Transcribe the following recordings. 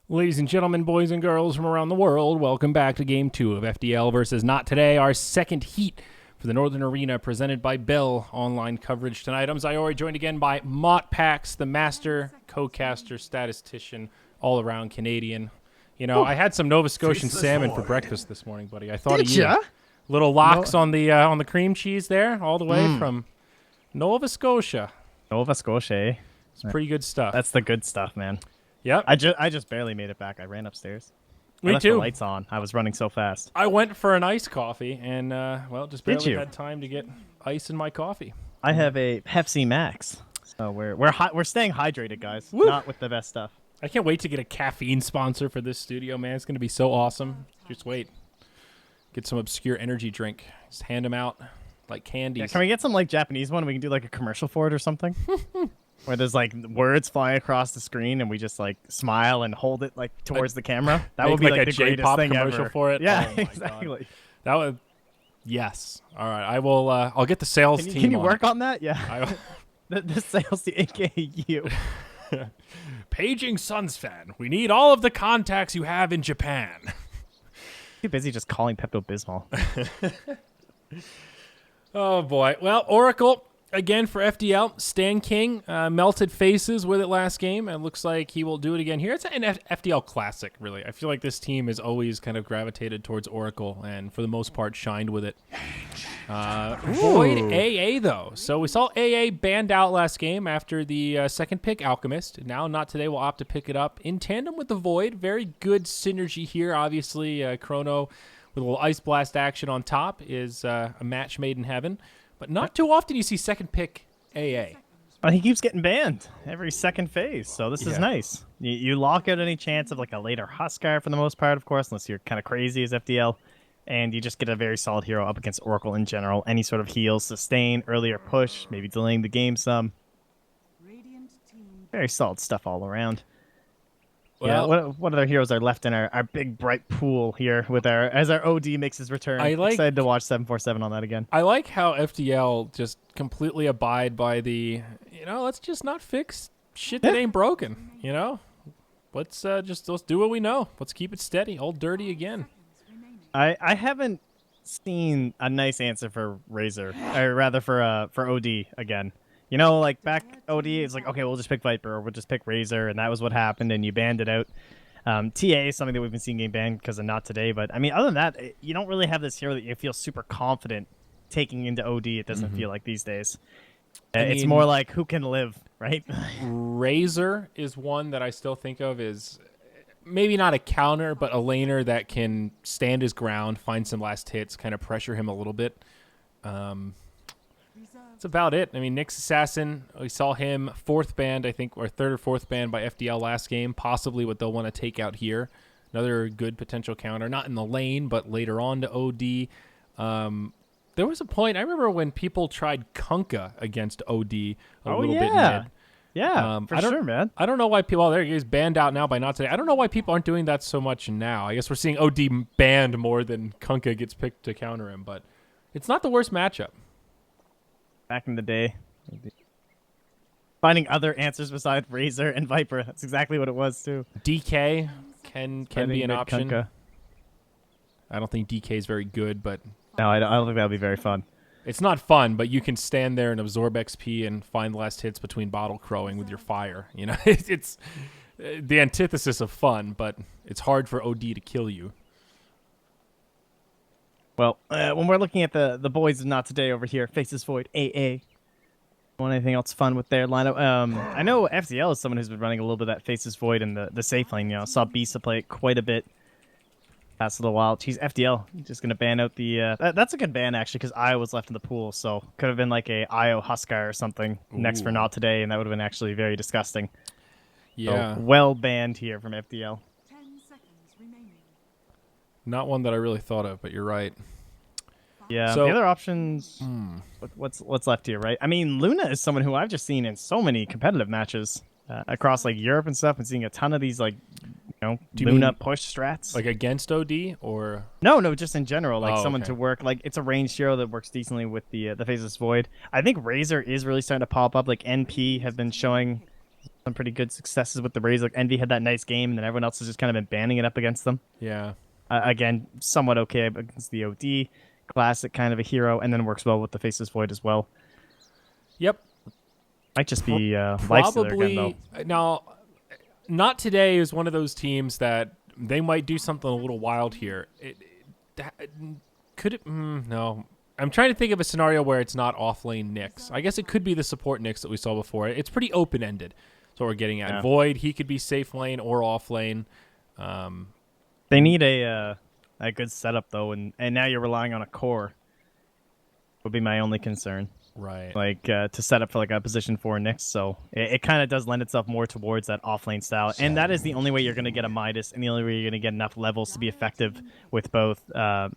Ladies and gentlemen, boys and girls from around the world, welcome back to Game 2 of FDL versus Not Today, our second heat for the Northern Arena, presented by Bell Online Coverage tonight. I'm Zayori, joined again by Mott Pax, the master, co-caster, statistician, all-around Canadian. You know, I had some Nova Scotian salmon for breakfast this morning, buddy. I thought of you. Ya? Little locks on the cream cheese there, all the way from Nova Scotia. Nova Scotia, eh? It's pretty good stuff. That's the good stuff, man. Yep. I just barely made it back. I ran upstairs. I Me left too. The lights on. I was running so fast. I went for an iced coffee, and, just Did barely you? had time to get ice in my coffee. I have a Pepsi Max, so we're staying hydrated, guys. Woo. Not with the best stuff. I can't wait to get a caffeine sponsor for this studio, man. It's going to be so awesome. Just wait. Get some obscure energy drink. Just hand them out like candies. Yeah, can we get some like Japanese one? We can do like a commercial for it or something. Where there's like words flying across the screen, and we just like smile and hold it like towards the camera. That Make would be like like a the greatest J-pop thing commercial ever. for it? Yeah, Oh my God. exactly. That would. Yes. All right. I will. I'll get the sales team. Can you on work it. on that? Yeah. The sales team, aka you. Paging Suns fan. We need all of the contacts you have in Japan. Too busy just calling Pepto Bismol. Oh boy. Well, Oracle again for FDL. Stan King melted faces with it last game, and looks like he will do it again here. It's an FDL classic, really. I feel like this team has always kind of gravitated towards Oracle, and for the most part, shined with it. Void AA though. So we saw AA banned out last game after the second pick Alchemist. Now Not Today will opt to pick it up in tandem with the Void. Very good synergy here. Obviously, Chrono with a little Ice Blast action on top is a match made in heaven. But not too often you see second pick AA. Well, he keeps getting banned every second phase, so this is Yeah. nice. You lock out any chance of like a later Huskar for the most part, of course, unless you're kind of crazy as FDL, and you just get a very solid hero up against Oracle in general. Any sort of heal, sustain, earlier push, maybe delaying the game some. Very solid stuff all around. Well, Yeah, what other heroes are left in our big bright pool here with as our OD makes his return? Excited to watch 747 on that again. I like how FDL just completely abide by the, let's just not fix shit that ain't broken, Let's do what we know. Let's keep it steady. Old dirty again. I haven't seen a nice answer for Razor, or rather for OD again. Like back OD, it's like, okay, we'll just pick Viper or we'll just pick Razor, and that was what happened, and you banned it out. TA is something that we've been seeing getting banned because of Not Today, but I mean, other than that, you don't really have this hero that you feel super confident taking into OD. It doesn't feel like these days. It's more like who can live, right? Razor is one that I still think of as maybe not a counter, but a laner that can stand his ground, find some last hits, kind of pressure him a little bit. That's about it. I mean, Nyx Assassin, we saw him fourth banned, I think, or third or fourth banned by FDL last game, possibly what they'll want to take out here. Another good potential counter, not in the lane, but later on to OD. There was a point, I remember when people tried Kunkka against OD a little bit mid. Yeah, for sure, man. I don't know why people, there he is, banned out now by Not Today. I don't know why people aren't doing that so much now. I guess we're seeing OD banned more than Kunkka gets picked to counter him, but it's not the worst matchup. Back in the day. Finding other answers besides Razor and Viper. That's exactly what it was, too. DK can be an option. Kunkka. I don't think DK is very good, but No, I don't think that would be very fun. it's not fun, but you can stand there and absorb XP and find last hits between bottle crowing with your fire. It's the antithesis of fun, but it's hard for OD to kill you. Well, when we're looking at the boys of Not Today over here, Faces Void, AA. Want anything else fun with their lineup? I know FDL is someone who's been running a little bit of that Faces Void in the safe lane. Saw Bisa play it quite a bit past little while. Geez, FDL just gonna ban out the. That's a good ban actually, because Io was left in the pool, so could have been like a Io Huskar or something next for Not Today, and that would have been actually very disgusting. Yeah, So, well banned here from FDL. not one that I really thought of, but you're right. Yeah, So- the other options. What's left here, right? I mean, Luna is someone who I've just seen in so many competitive matches across like Europe and stuff, and seeing a ton of these like, Do you Luna mean, push strats. like against OD or No, just in general, like Oh, someone okay. to work. Like it's a ranged hero that works decently with the Faceless Void. I think Razor is really starting to pop up. Like NP have been showing some pretty good successes with the Raze. Like Envy had that nice game, and then everyone else has just kind of been banning it up against them. Yeah. Again, somewhat okay against the OD. Classic kind of a hero, and then works well with the Faceless Void as well. Yep. Might just be Lifestealer again, though. Now, Not Today is one of those teams that they might do something a little wild here. Could it? No. I'm trying to think of a scenario where it's not off-lane Nyx. I guess it could be the support Nyx that we saw before. It's pretty open-ended. That's what we're getting at. Yeah. Void, he could be safe lane or off lane. They need a good setup, though, and now you're relying on a core. Would be my only concern. Right. Like to set up for like a position 4 Nyx, so it kind of does lend itself more towards that offlane style, and that is the only way you're going to get a Midas, and the only way you're going to get enough levels to be effective with both the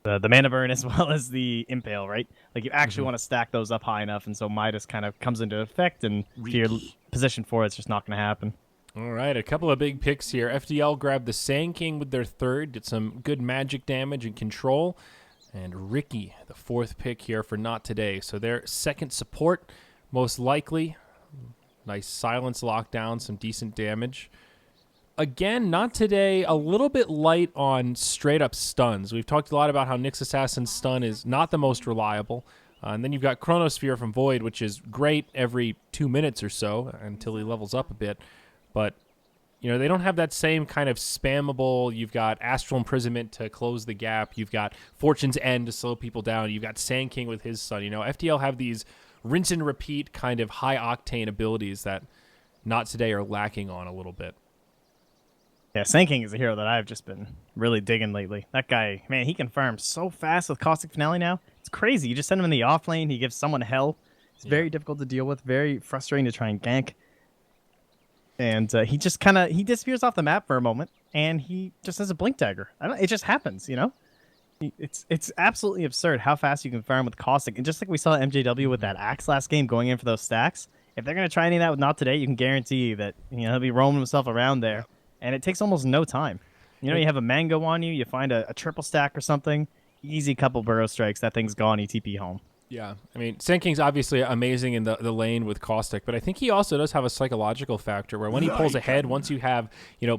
Mana Burn as well as the Impale, right? Like you actually want to stack those up high enough, and so Midas kind of comes into effect, and if you're position 4, it's just not going to happen. All right, a couple of big picks here. FDL grabbed the Sand King with their third, did some good magic damage and control. And Ricky, the fourth pick here for Not Today. So their second support, most likely. Nice silence lockdown, some decent damage. Again, Not Today, a little bit light on straight-up stuns. We've talked a lot about how Nyx Assassin's stun is not the most reliable. And then you've got Chronosphere from Void, which is great every 2 minutes or so until he levels up a bit. But you know, they don't have that same kind of spammable. You've got Astral Imprisonment to close the gap. You've got Fortune's End to slow people down. You've got Sand King with his son. You know, FDL have these rinse and repeat kind of high octane abilities that Not Today are lacking on a little bit. Yeah, Sand King is a hero that I've just been really digging lately. That guy, man, he can farm so fast with Caustic Finale now. It's crazy. You just send him in the off lane. He gives someone hell. It's very difficult to deal with. Very frustrating to try and gank. And he just kind of disappears off the map for a moment, and he just has a blink dagger. It just happens, you know. It's absolutely absurd how fast you can farm with Caustic, and just like we saw MJW with that axe last game, going in for those stacks. If they're gonna try any of that with Not Today, you can guarantee that he'll be roaming himself around there, and it takes almost no time. You know, you have a mango on you, you find a triple stack or something, easy couple burrow strikes, that thing's gone. You TP home. Yeah, I mean, Sand King's obviously amazing in the lane with Caustic, but I think he also does have a psychological factor where when he pulls ahead, once you have,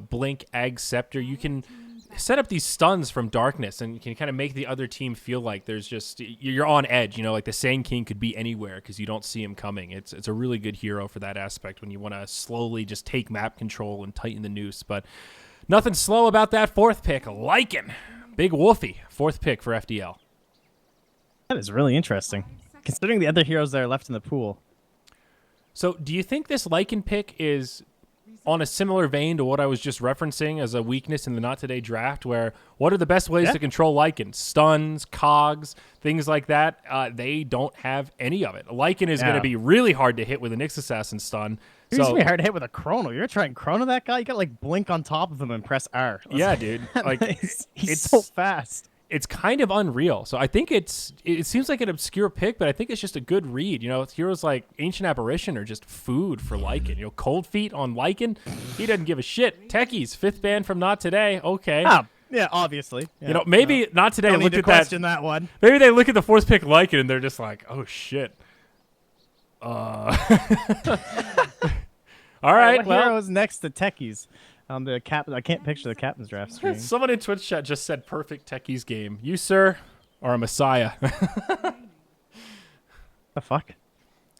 Blink, Egg, Scepter, you can set up these stuns from darkness and you can kind of make the other team feel like there's just, you're on edge, like the Sand King could be anywhere because you don't see him coming. It's a really good hero for that aspect when you want to slowly just take map control and tighten the noose, but nothing slow about that fourth pick. Lycan, Big Wolfie, fourth pick for FDL. That is really interesting, considering the other heroes that are left in the pool. So do you think this Lycan pick is on a similar vein to what I was just referencing as a weakness in the Not Today draft, where what are the best ways to control Lycan? Stuns, cogs, things like that. They don't have any of it. Lycan is going to be really hard to hit with a Nyx Assassin stun. It's going to be hard to hit with a Chrono. You're trying to Chrono that guy? You got to like blink on top of him and press R. Yeah, dude. Like he's so fast. It's kind of unreal. So I think it seems like an obscure pick, but I think it's just a good read. Heroes like Ancient Apparition are just food for Lycan. Cold Feet on Lycan, he doesn't give a shit. Techies, fifth ban from Not Today. Okay. Yeah, obviously. Yeah, maybe Not Today look at question that one. Maybe they look at the fourth pick Lycan and they're just like, oh shit. All right. What hero is next to Techies? On the cap, I can't picture the captain's draft screen. Someone in Twitch chat just said perfect Techies game. You, sir, are a messiah. The fuck?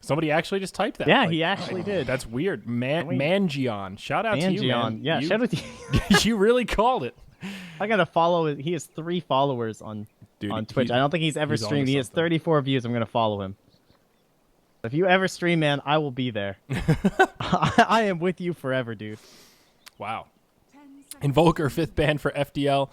Somebody actually just typed that. Yeah, he actually did. That's weird. Mangion. Shout out to you, man. Yeah, shout out to you. You really called it. I got to follow. He has 3 followers on Twitch. I don't think he's ever streamed. He has 34 views. I'm going to follow him. If you ever stream, man, I will be there. I am with you forever, dude. Wow. Invoker, fifth ban for FDL.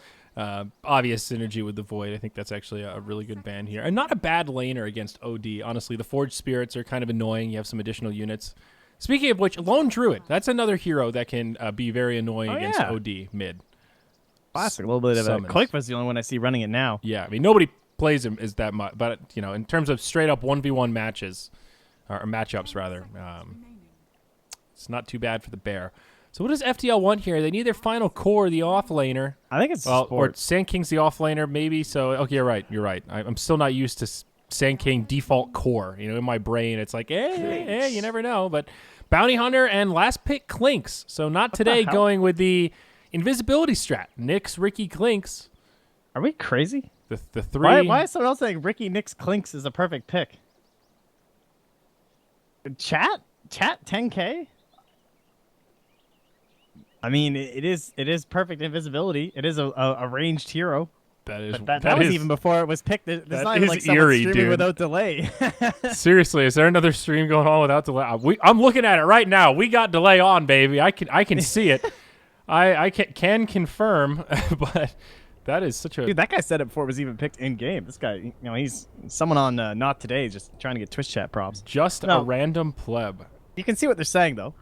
Obvious synergy with the Void. I think that's actually a really good ban here. And not a bad laner against OD. Honestly, the Forged Spirits are kind of annoying. You have some additional units. Speaking of which, Lone Druid. That's another hero that can be very annoying against OD mid. Classic. A little bit of a Koikva's the only one I see running it now. Yeah, I mean, nobody plays him as that much. But, in terms of straight up 1v1 matches, or matchups rather, it's not too bad for the bear. So what does FDL want here? They need their final core, the offlaner. I think it's support. Or Sand King's the offlaner, maybe. So, okay, you're right. I'm still not used to Sand King default core. You know, in my brain, it's like, you never know. But Bounty Hunter and last pick Clinks. So not today going with the invisibility strat. Nyx, Ricky, Clinks. Are we crazy? The three. Why is someone else saying Ricky, Nyx, Clinks is a perfect pick? Chat 10K. I mean, it is perfect invisibility. It is a ranged hero. That was even before it was picked. There's not even like someone streaming dude. Without delay. Seriously, is there another stream going on without delay? I'm looking at it right now. We got delay on, baby. I can see it. I can confirm, but that is such a dude. That guy said it before it was even picked in game. This guy, you know, he's someone on Not Today, just trying to get Twitch chat props. Just a random pleb. You can see what they're saying though.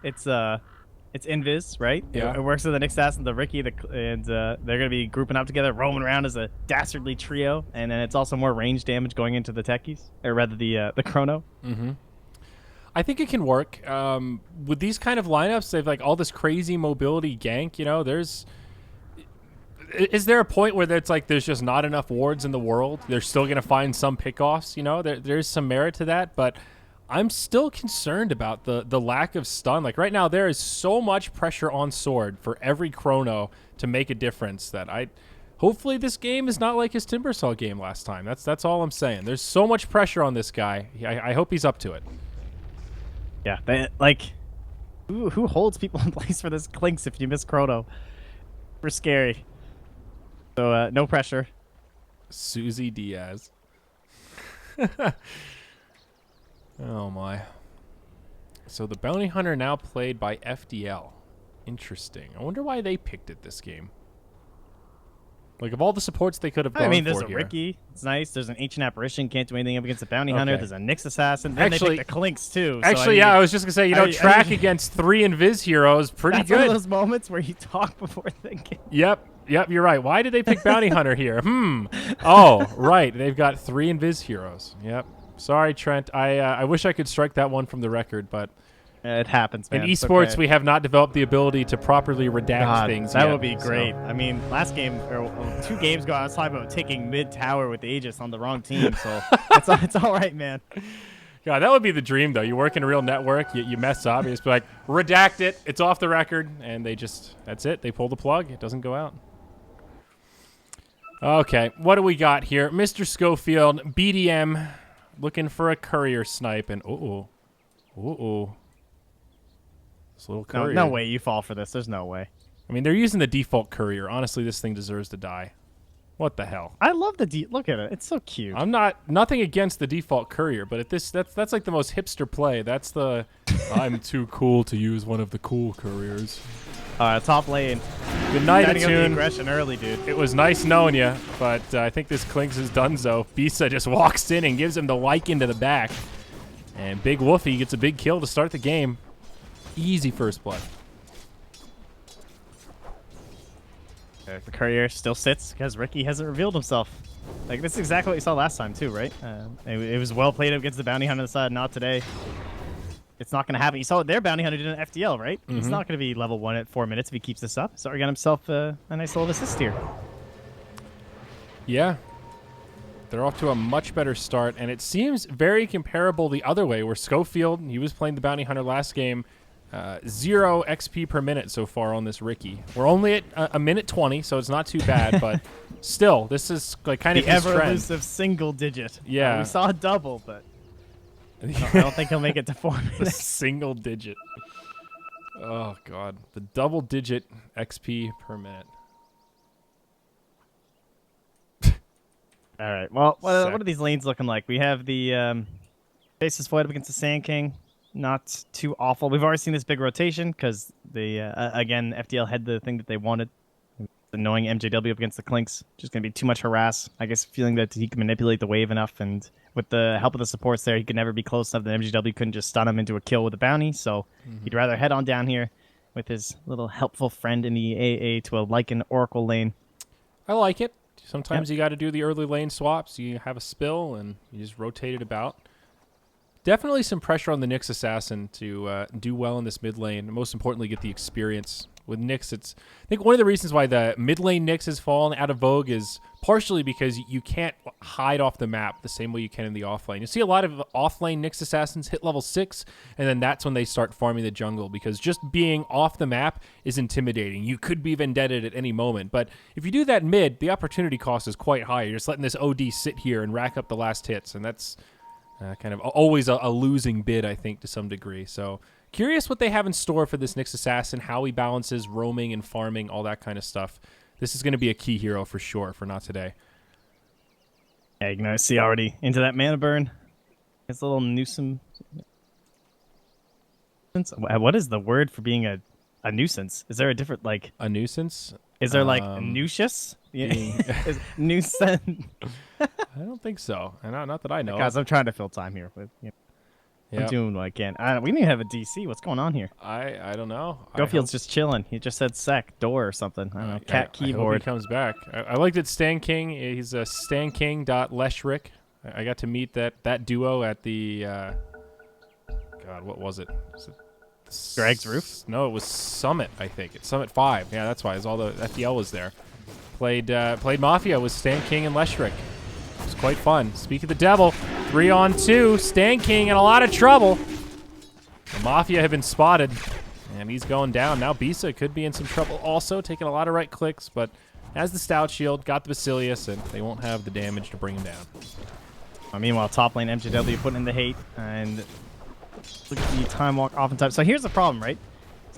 It's invis, right? Yeah. It works with the Nyx Assassin, the Ricky, and they're gonna be grouping up together, roaming around as a dastardly trio, and then it's also more range damage going into the techies, or rather the chrono. Mm-hmm. I think it can work with these kind of lineups. They've like all this crazy mobility gank. You know, is there a point where it's like there's just not enough wards in the world? They're still gonna find some pickoffs. You know, there's some merit to that, but I'm still concerned about the lack of stun. Like right now, there is so much pressure on Sword for every chrono to make a difference that hopefully this game is not like his Timbersaw game last time. That's all I'm saying. There's so much pressure on this guy. I hope he's up to it. Yeah, who holds people in place for this Clinks if you miss chrono? Super scary. So no pressure. Susie Diaz. Oh my. So the Bounty Hunter now played by FDL. Interesting. I wonder why they picked it this game. Like of all the supports they could have gone for here. There's a Ricky. It's nice. There's an Ancient Apparition. Can't do anything up against the Bounty Hunter. There's a Nyx Assassin. Then they picked the Clinks too. Actually, I was just going to say, you know, track against 3 Invis heroes. Pretty that's good. One of those moments where you talk before thinking. Yep, you're right. Why did they pick Bounty Hunter here? Oh, right. They've got 3 Invis heroes. Yep. Sorry, Trent. I wish I could strike that one from the record, but it happens, man. In esports, we have not developed the ability to properly redact things. That would be great. So. I mean, last game or 2 games ago, I was talking about taking mid tower with Aegis on the wrong team, so it's all right, man. God, that would be the dream, though. You work in a real network, you mess up, you just be like, redact it, it's off the record, and that's it. They pull the plug. It doesn't go out. Okay, what do we got here? Mr. Schofield, BDM. Looking for a courier snipe, and this little courier. No way you fall for this. There's no way. I mean, they're using the default courier. Honestly, this thing deserves to die. What the hell? I love the look at it. It's so cute. I'm nothing against the default courier, but that's like the most hipster play. That's the I'm too cool to use one of the cool couriers. Top lane. Good night, Attune. Aggression early, dude. It was nice knowing you, but I think this Clinks is donezo. Bisa just walks in and gives him the Lycan to the back. And Big Woofy gets a big kill to start the game. Easy first blood. The courier still sits because Ricky hasn't revealed himself. Like, this is exactly what you saw last time, too, right? It was well played against the Bounty Hunter on the side, not today. It's not going to happen. You saw what their Bounty Hunter did in FDL, right? He's not going to be level 1 at 4 minutes if he keeps this up. So he got himself a nice little assist here. Yeah. They're off to a much better start, and it seems very comparable the other way, where Schofield, he was playing the Bounty Hunter last game, 0 XP per minute so far on this Ricky. We're only at a minute 20, so it's not too bad, but still, this is like kind of his trend. The ever-elusive single digit. Yeah. We saw a double, but I don't think he'll make it to 4 minutes. A single digit. Oh, God. The double-digit XP per minute. All right. Well, what are these lanes looking like? We have the Faces Void up against the Sand King. Not too awful. We've already seen this big rotation because they, again, FDL had the thing that they wanted. Annoying MJW up against the Clinks. Just going to be too much harass. I guess feeling that he can manipulate the wave enough, and with the help of the supports there, he could never be close enough that MJW couldn't just stun him into a kill with a bounty. So he'd rather head on down here with his little helpful friend in the AA to a Lycan Oracle lane. I like it. Sometimes you got to do the early lane swaps. You have a spill, and you just rotate it about. Definitely some pressure on the Nyx Assassin to do well in this mid lane, and most importantly, get the experience. With Nyx, I think one of the reasons why the mid lane Nyx has fallen out of vogue is partially because you can't hide off the map the same way you can in the offlane. You see a lot of offlane Nyx assassins hit level 6, and then that's when they start farming the jungle, because just being off the map is intimidating. You could be vendetted at any moment, but if you do that mid, the opportunity cost is quite high. You're just letting this OD sit here and rack up the last hits, and that's kind of always a losing bid, I think, to some degree. So curious what they have in store for this Nyx assassin, how he balances roaming and farming, all that kind of stuff. This is going to be a key hero for sure for Not Today. Yeah, you can see already into that mana burn. It's a little nuisance. What is the word for being a nuisance? Is there a different, like... A nuisance? Is there, like, nuisance? Yeah. Nuisance? I don't think so. Not that I know. Guys, I'm trying to fill time here. With, I'm doing what I can. We didn't even have a DC. What's going on here? I don't know. Gofield's just chilling. He just said sec, door or something. I don't know. Cat keyboard. I hope he comes back. I like that Stan King. He's a stanking.leshrick. I got to meet that duo at the... God, what was it? Was it Greg's roof? No, it was Summit, I think. It's Summit 5. Yeah, that's why. All the FDL was there. Played Mafia with Stan King and Leshrick. It was quite fun. Speak of the devil, 3-on-2. Stan King in a lot of trouble. The Mafia have been spotted, and he's going down. Now Bisa could be in some trouble also, taking a lot of right clicks, but has the Stout Shield, got the Basilius, and they won't have the damage to bring him down. Meanwhile, top lane MJW putting in the hate, and look at the time walk oftentimes. So here's the problem, right?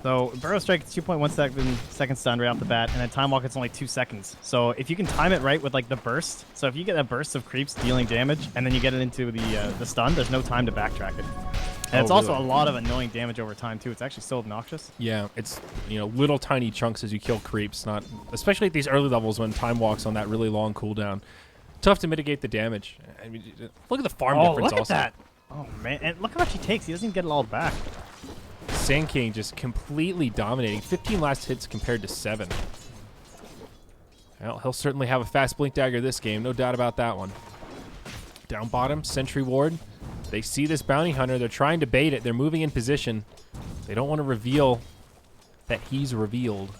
So Burrow Strike is 2.1 second stun right off the bat, and then time walk it's only 2 seconds. So if you can time it right with like the burst, so if you get a burst of creeps dealing damage, and then you get it into the stun, there's no time to backtrack it. And it's also a lot of annoying damage over time too. It's actually so obnoxious. Yeah, it's little tiny chunks as you kill creeps, not especially at these early levels when time walks on that really long cooldown. Tough to mitigate the damage. I mean, look at the farm difference. Look also. at that! Oh man, and look how much he takes. He doesn't even get it all back. Sand King just completely dominating. 15 last hits compared to 7. Well, he'll certainly have a fast blink dagger this game, no doubt about that one. Down bottom, Sentry Ward. They see this bounty hunter. They're trying to bait it. They're moving in position. They don't want to reveal that he's revealed.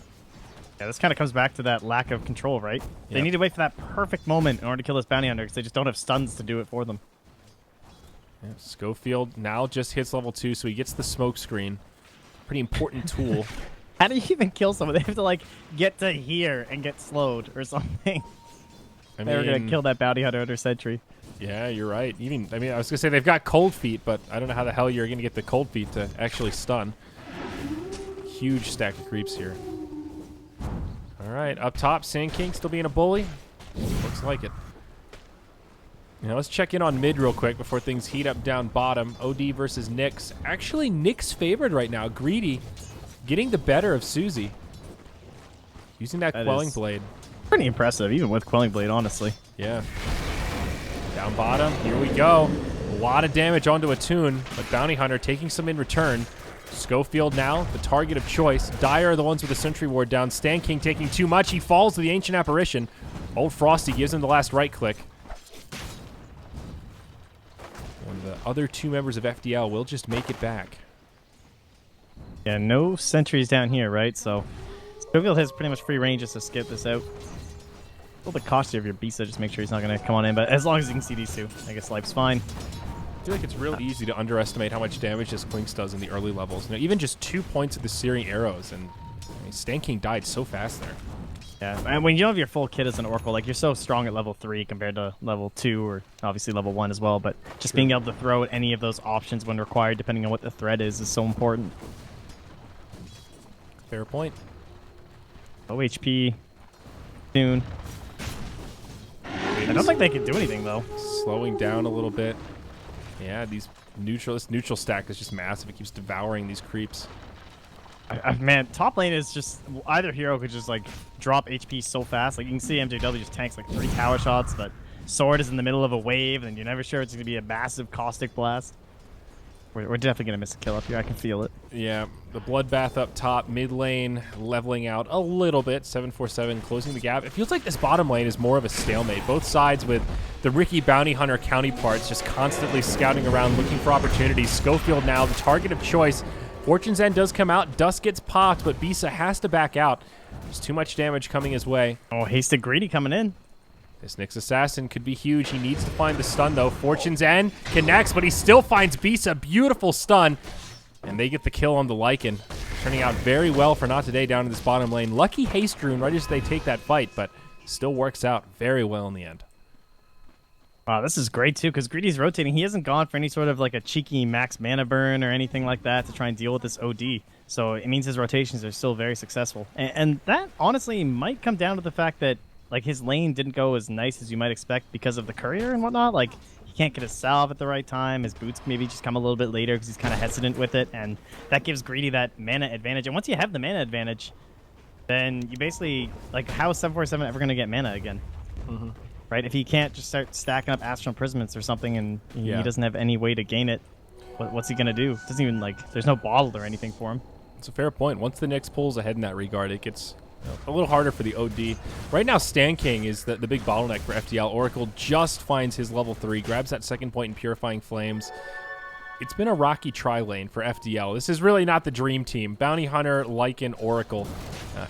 Yeah, this kind of comes back to that lack of control, right? Yep. They need to wait for that perfect moment in order to kill this bounty hunter because they just don't have stuns to do it for them. Yeah, Schofield now just hits level 2, so he gets the smoke screen. Pretty important tool. How do you even kill someone? They have to, like, get to here and get slowed or something. They were going to kill that bounty hunter under sentry. Yeah, you're right. I was going to say they've got cold feet, but I don't know how the hell you're going to get the cold feet to actually stun. Huge stack of creeps here. All right, up top, Sand King still being a bully. Looks like it. Let's check in on mid real quick before things heat up down bottom. OD versus Nyx. Actually, Nyx favored right now. Greedy getting the better of Susie. Using that Quelling Blade. Pretty impressive, even with Quelling Blade, honestly. Yeah. Down bottom, here we go. A lot of damage onto a Toon, but Bounty Hunter taking some in return. Schofield now, the target of choice. Dire are the ones with the Sentry Ward down. Stan King taking too much. He falls to the Ancient Apparition. Old Frosty gives him the last right click. And the other 2 members of FDL will just make it back. Yeah, no sentries down here, right? So Schofield has pretty much free range just to skip this out. A little bit costly of your Bisa, just make sure he's not going to come on in, but as long as he can see these 2, I guess life's fine. I feel like it's real easy to underestimate how much damage this Quinks does in the early levels. Even just 2 points of the searing arrows, and Stan King died so fast there. Yeah, and when you don't have your full kit as an Oracle, like, you're so strong at level 3 compared to level 2, or obviously level 1 as well, but just being able to throw at any of those options when required, depending on what the threat is so important. Fair point. Low HP. Soon. I don't think they can do anything, though. Slowing down a little bit. Yeah, this neutral stack is just massive. It keeps devouring these creeps. Man, top lane is just... Either hero could just, like, drop HP so fast. Like, you can see MJW just tanks, like, 3 tower shots, but Sword is in the middle of a wave, and you're never sure it's going to be a massive caustic blast. We're definitely going to miss a kill up here. I can feel it. Yeah, the bloodbath up top, mid lane leveling out a little bit. 747 closing the gap. It feels like this bottom lane is more of a stalemate. Both sides with the Ricky Bounty Hunter counterparts just constantly scouting around looking for opportunities. Schofield now the target of choice. Fortune's End does come out. Dust gets popped, but Bisa has to back out. There's too much damage coming his way. Oh, Hasted Greedy coming in. This Nyx Assassin could be huge. He needs to find the stun, though. Fortune's End connects, but he still finds Bisa. Beautiful stun. And they get the kill on the Lycan. Turning out very well for Not Today down in this bottom lane. Lucky Haste Rune right as they take that fight, but still works out very well in the end. Wow, this is great, too, because Greedy's rotating. He hasn't gone for any sort of like a cheeky max mana burn or anything like that to try and deal with this OD. So it means his rotations are still very successful. And that, honestly, might come down to the fact that like his lane didn't go as nice as you might expect because of the courier and whatnot. Like he can't get his salve at the right time. His boots maybe just come a little bit later because he's kind of hesitant with it, and that gives Greedy that mana advantage. And once you have the mana advantage, then you basically like how is 747 ever going to get mana again? Right? If he can't just start stacking up Astral Imprisonments or something, and he doesn't have any way to gain it, what's he going to do? Doesn't even like there's no bottle or anything for him. It's a fair point. Once the Nyx pulls ahead in that regard, it gets a little harder for the OD. Right now, Stan King is the big bottleneck for FDL. Oracle just finds his level 3, grabs that second point in Purifying Flames. It's been a rocky tri-lane for FDL. This is really not the dream team. Bounty Hunter, Lycan, Oracle.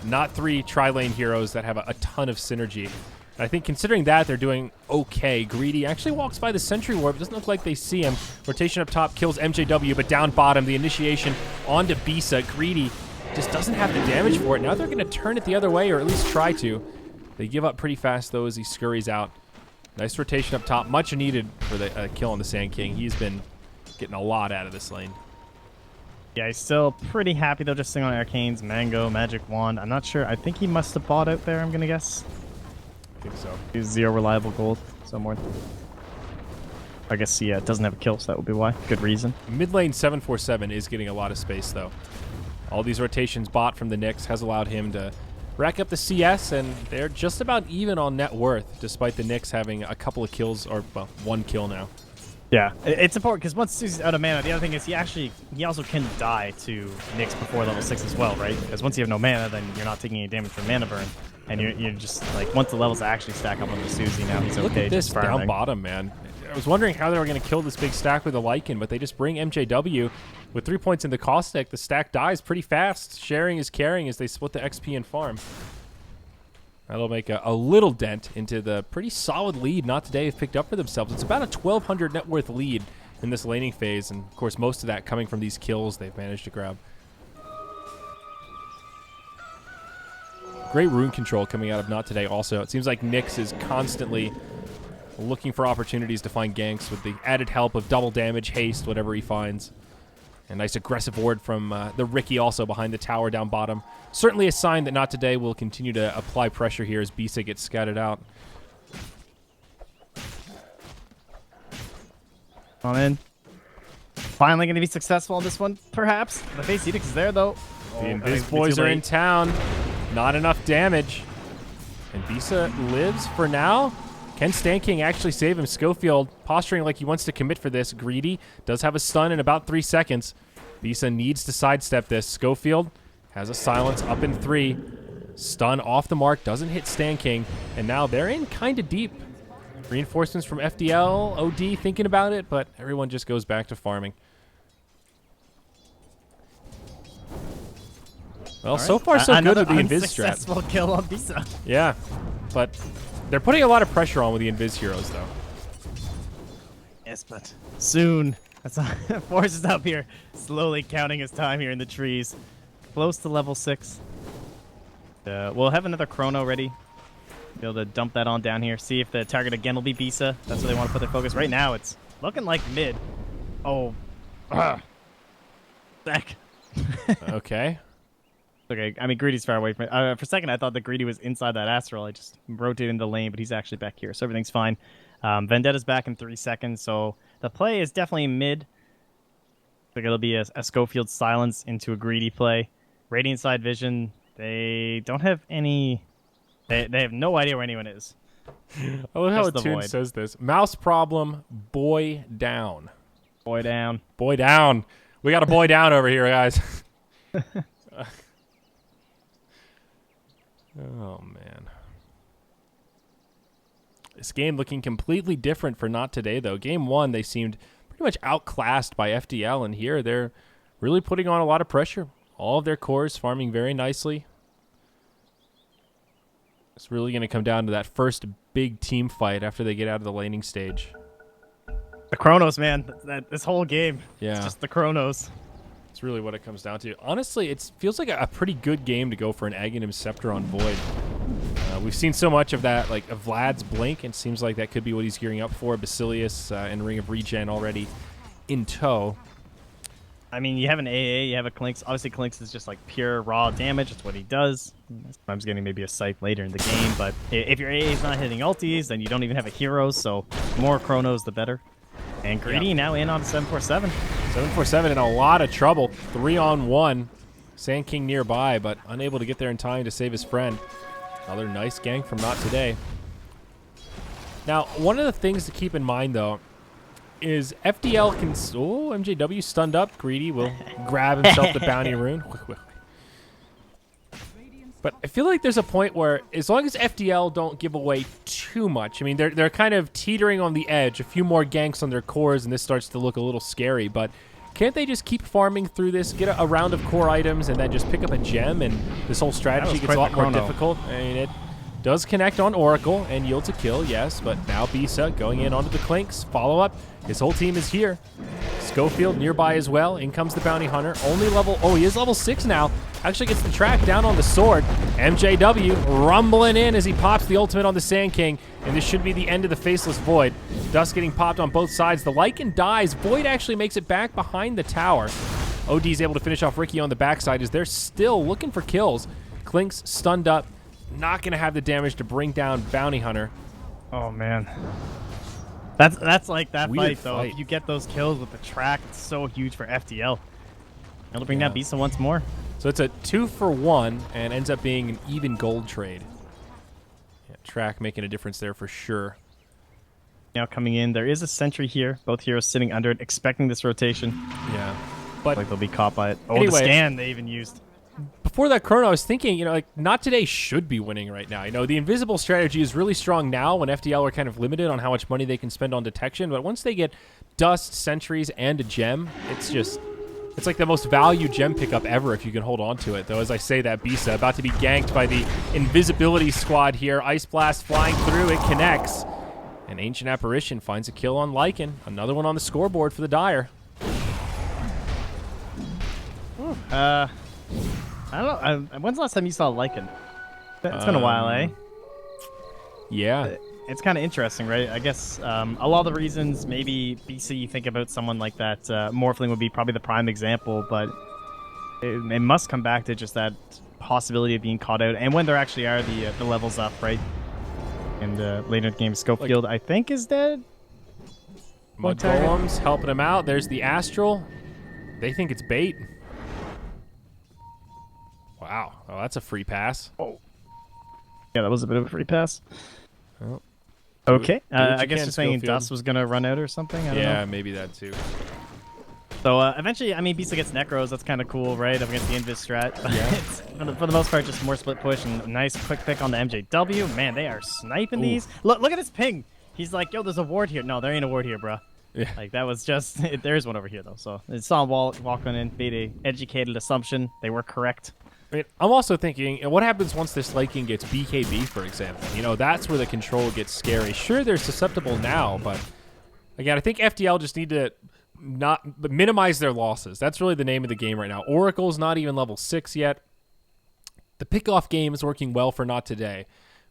Not 3 tri-lane heroes that have a ton of synergy. I think considering that, they're doing okay. Greedy actually walks by the Sentry Warp. Doesn't look like they see him. Rotation up top kills MJW, but down bottom, the initiation onto Bisa. Greedy just doesn't have the damage for it. Now they're going to turn it the other way, or at least try to. They give up pretty fast, though, as he scurries out. Nice rotation up top. Much needed for the kill on the Sand King. He's been getting a lot out of this lane. Yeah, he's still pretty happy, though, just sitting on Arcanes, Mango, Magic Wand. I'm not sure. I think he must have bought out there, I'm going to guess. I think so. He's 0 reliable gold somewhere. I guess he doesn't have a kill, so that would be why. Good reason. Mid lane 747 is getting a lot of space, though. All these rotations bought from the Nyx has allowed him to rack up the CS, and they're just about even on net worth, despite the Nyx having a couple of kills, or, well, 1 kill now. Yeah, it's important, because once Susie's out of mana, the other thing is he also can die to Nyx before level 6 as well, right? Because once you have no mana, then you're not taking any damage from mana burn. And you're just, like, once the levels actually stack up on the Susie, now he's okay. Look at this just down bottom, man. I was wondering how they were going to kill this big stack with a Lycan, but they just bring MJW with 3 points in the caustic. The stack dies pretty fast. Sharing is caring as they split the XP and farm. That'll make a little dent into the pretty solid lead Not Today have picked up for themselves. It's about a 1,200 net worth lead in this laning phase, and of course most of that coming from these kills they've managed to grab. Great rune control coming out of Not Today also. It seems like Nyx is constantly looking for opportunities to find ganks with the added help of double damage, haste, whatever he finds. A nice aggressive ward from the Ricky also behind the tower down bottom. Certainly a sign that Not Today will continue to apply pressure here as Bisa gets scouted out. On in. Finally going to be successful on this one, perhaps. The face edict is there, though. The Invis boys are in town. Not enough damage. And Bisa lives for now. Can Stan King actually save him? Schofield posturing like he wants to commit for this. Greedy does have a stun in about 3 seconds. Bisa needs to sidestep this. Schofield has a silence up in 3. Stun off the mark, doesn't hit Stan King. And now they're in kind of deep. Reinforcements from FDL, OD thinking about it, but everyone just goes back to farming. Well, so far so good with the Invis strat. Unsuccessful kill on Bisa. Yeah, but they're putting a lot of pressure on with the Invis heroes, though. Yes, but soon. That's Forrest is up here, slowly counting his time here in the trees. Close to level 6. We'll have another chrono ready. Be able to dump that on down here. See if the target again will be Bisa. That's where they want to put their focus. Right now, it's looking like mid. Oh. Back. Okay. Okay, I mean, Greedy's far away from it. For a second, I thought that Greedy was inside that Astral. I just rotated into the lane, but he's actually back here, so everything's fine. Vendetta's back in 3 seconds, so the play is definitely mid. I think it'll be a Schofield silence into a Greedy play. Radiant side vision, they don't have any... They have no idea where anyone is. I love how Attune says this. Mouse problem, boy down. Boy down. Boy down. We got a boy down over here, guys. Oh, man. This game looking completely different for Not Today, though. Game 1, they seemed pretty much outclassed by FDL, and here they're really putting on a lot of pressure. All of their cores farming very nicely. It's really going to come down to that first big team fight after they get out of the laning stage. The Chronos, man. This whole game. Yeah. It's just the Chronos. It's really what it comes down to. Honestly, it feels like a pretty good game to go for an Aghanim Scepter on Void. We've seen so much of that, like of Vlad's Blink. It seems like that could be what he's gearing up for. Basilius and Ring of Regen already in tow. I mean, you have an AA, you have a Clinks. Obviously, Clinks is just like pure raw damage. That's what he does. Sometimes getting maybe a Scythe later in the game, but if your AA is not hitting ultis, then you don't even have a hero, so more Chronos, the better. And Greedy now in on 747. 747 in a lot of trouble. 3-on-1. Sand King nearby, but unable to get there in time to save his friend. Another nice gank from Not Today. Now, one of the things to keep in mind, though, is FDL can... Oh, MJW stunned up. Greedy will grab himself the bounty rune. But I feel like there's a point where, as long as FDL don't give away too much, I mean, they're kind of teetering on the edge. A few more ganks on their cores, and this starts to look a little scary. But can't they just keep farming through this, get a round of core items, and then just pick up a gem, and this whole strategy gets a lot more difficult? I mean, it does connect on Oracle and yields a kill, yes, but now Bisa going in onto the Clinks. Follow-up. His whole team is here. Schofield nearby as well. In comes the Bounty Hunter. Only level... Oh, he is level 6 now. Actually gets the track down on the sword. MJW rumbling in as he pops the ultimate on the Sand King. And this should be the end of the Faceless Void. Dust getting popped on both sides. The Lycan dies. Void actually makes it back behind the tower. OD's able to finish off Ricky on the backside as they're still looking for kills. Clinks stunned up. Not going to have the damage to bring down Bounty Hunter. Oh, man. That's like that Weird fight, though. fight. If you get those kills with the track, it's so huge for FDL. It'll bring down Bisa once more. So it's a 2-for-1 and ends up being an even gold trade. Yeah, track making a difference there for sure. Now coming in, there is a sentry here. Both heroes sitting under it, expecting this rotation. Yeah. But Like they'll be caught by it. Oh, anyway, the scan they even used. before that chrono, I was thinking, like, Not Today should be winning right now. The invisible strategy is really strong now when FDL are kind of limited on how much money they can spend on detection. But once they get dust, sentries, and a gem, it's like the most value gem pickup ever if you can hold on to it. Though, as I say that, Bisa about to be ganked by the invisibility squad here. Ice Blast flying through, it connects. And Ancient Apparition finds a kill on Lycan. Another one on the scoreboard for the Dire. I don't know. When's the last time you saw Lycan? It's been a while, eh? Yeah. It's kind of interesting, right? I guess a lot of the reasons maybe BC you think about someone like that, Morphling would be probably the prime example, but it must come back to just that possibility of being caught out, and when there actually are the levels up, right? And later in the game, Schofield, I think, is dead. Mud Golems helping him out. There's the Astral. They think it's bait. Wow. Oh, that's a free pass. Oh. Yeah, that was a bit of a free pass. Oh. Okay. Do what you I guess can, you're saying Schofield. Dust was going to run out or something? I don't know. Maybe that too. So eventually, I mean, Bisa gets Necros. That's kind of cool, right? Up against the Invis strat. Yeah. It's, for the most part, just more split push and a nice quick pick on the MJW. Man, they are sniping Ooh. these. Look at this ping. He's like, yo, there's a ward here. No, there ain't a ward here, bro. Yeah. Like, that was just... there is one over here, though. So it's on walking in, made a educated assumption. They were correct. I mean, I'm also thinking, what happens once this Lycan gets BKB, for example? That's where the control gets scary. Sure, they're susceptible now, but again, I think FDL just need to minimize their losses. That's really the name of the game right now. Oracle's not even level 6 yet. The pickoff game is working well for Not Today,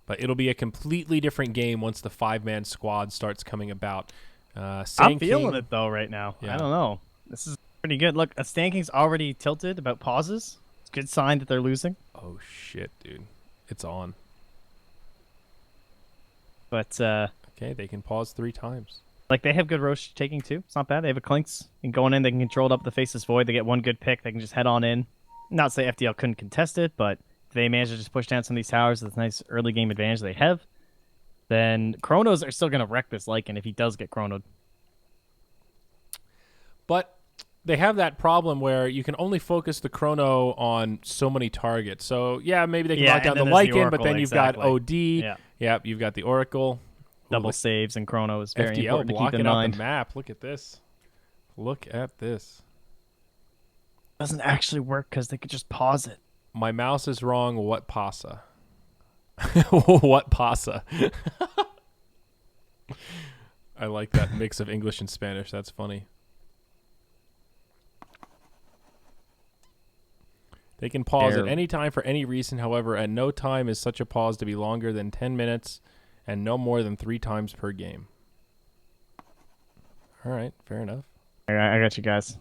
but it'll be a completely different game once the 5-man squad starts coming about. I'm feeling it, though, right now. Yeah. I don't know. This is pretty good. Look, a Sand King's already tilted about pauses. It's a good sign that they're losing. Oh, shit, dude. It's on. But, okay, they can pause 3 times. like, they have good Roche taking, too. It's not bad. They have a Clinks. And going in, they can control it up the Faceless Void. They get one good pick. They can just head on in. Not to say FDL couldn't contest it, but if they manage to just push down some of these towers with this nice early game advantage they have, then Chronos are still going to wreck this Lycan if he does get Chronoed. But they have that problem where you can only focus the Chrono on so many targets. So, yeah, maybe they can knock down the Lycan, but then you've got OD. Yeah, you've got the Oracle. Double saves and Chrono is very FDL important to keep blocking in out mind. the map. Look at this. Look at this. Doesn't actually work because they could just pause it. My mouse is wrong. What pasa? What pasa? I like that mix of English and Spanish. That's funny. They can pause at any time for any reason. However, at no time is such a pause to be longer than 10 minutes and no more than 3 times per game. All right, fair enough. I got you guys.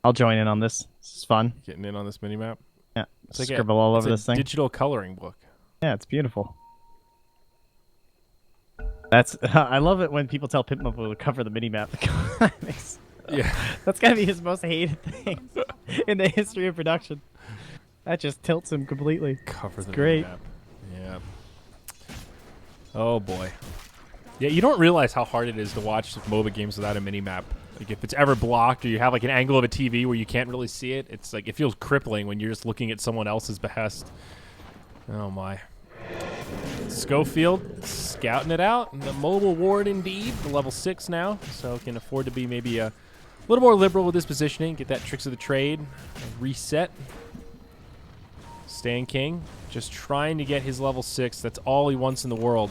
I'll join in on this. This is fun. Getting in on this minimap. Yeah, it's like scribble all over this thing. Digital coloring book. Yeah, it's beautiful. That's I love it when people tell Pimp Mobile to cover the minimap. Yeah, that's gotta be his most hated thing in the history of production. That just tilts him completely. Cover the great. minimap. Yeah. Oh boy. Yeah, you don't realize how hard it is to watch MOBA games without a minimap. Like if it's ever blocked or you have like an angle of a TV where you can't really see it, it's like it feels crippling when you're just looking at someone else's behest. Oh my. Schofield scouting it out. And the mobile ward indeed. The level 6 now, so can afford to be maybe a little more liberal with his positioning. Get that tricks of the trade. Reset. Stan King just trying to get his level 6. That's all he wants in the world.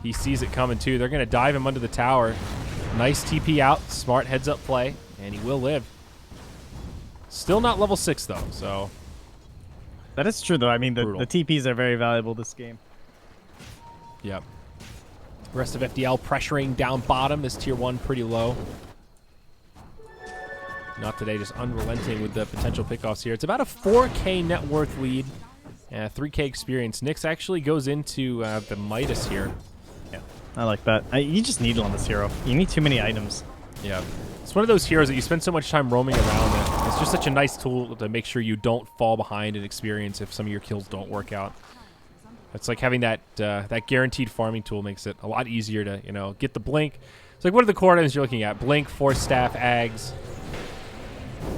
He sees it coming too. They're going to dive him under the tower. Nice TP out. Smart heads up play. And he will live. Still not level 6 though, so. That is true though. I mean, the TPs are very valuable this game. Yep. The rest of FDL pressuring down bottom. This tier 1 pretty low. Not today, just unrelenting with the potential pickoffs here. It's about a 4K net worth lead. 3K experience. Nyx actually goes into the Midas here. Yeah, I like that. You just need it on this hero. You need too many items. Yeah. It's one of those heroes that you spend so much time roaming around that it's just such a nice tool to make sure you don't fall behind in experience if some of your kills don't work out. It's like having that that guaranteed farming tool makes it a lot easier to, you know, get the blink. It's like, what are the core items you're looking at? Blink, Force Staff, Ags.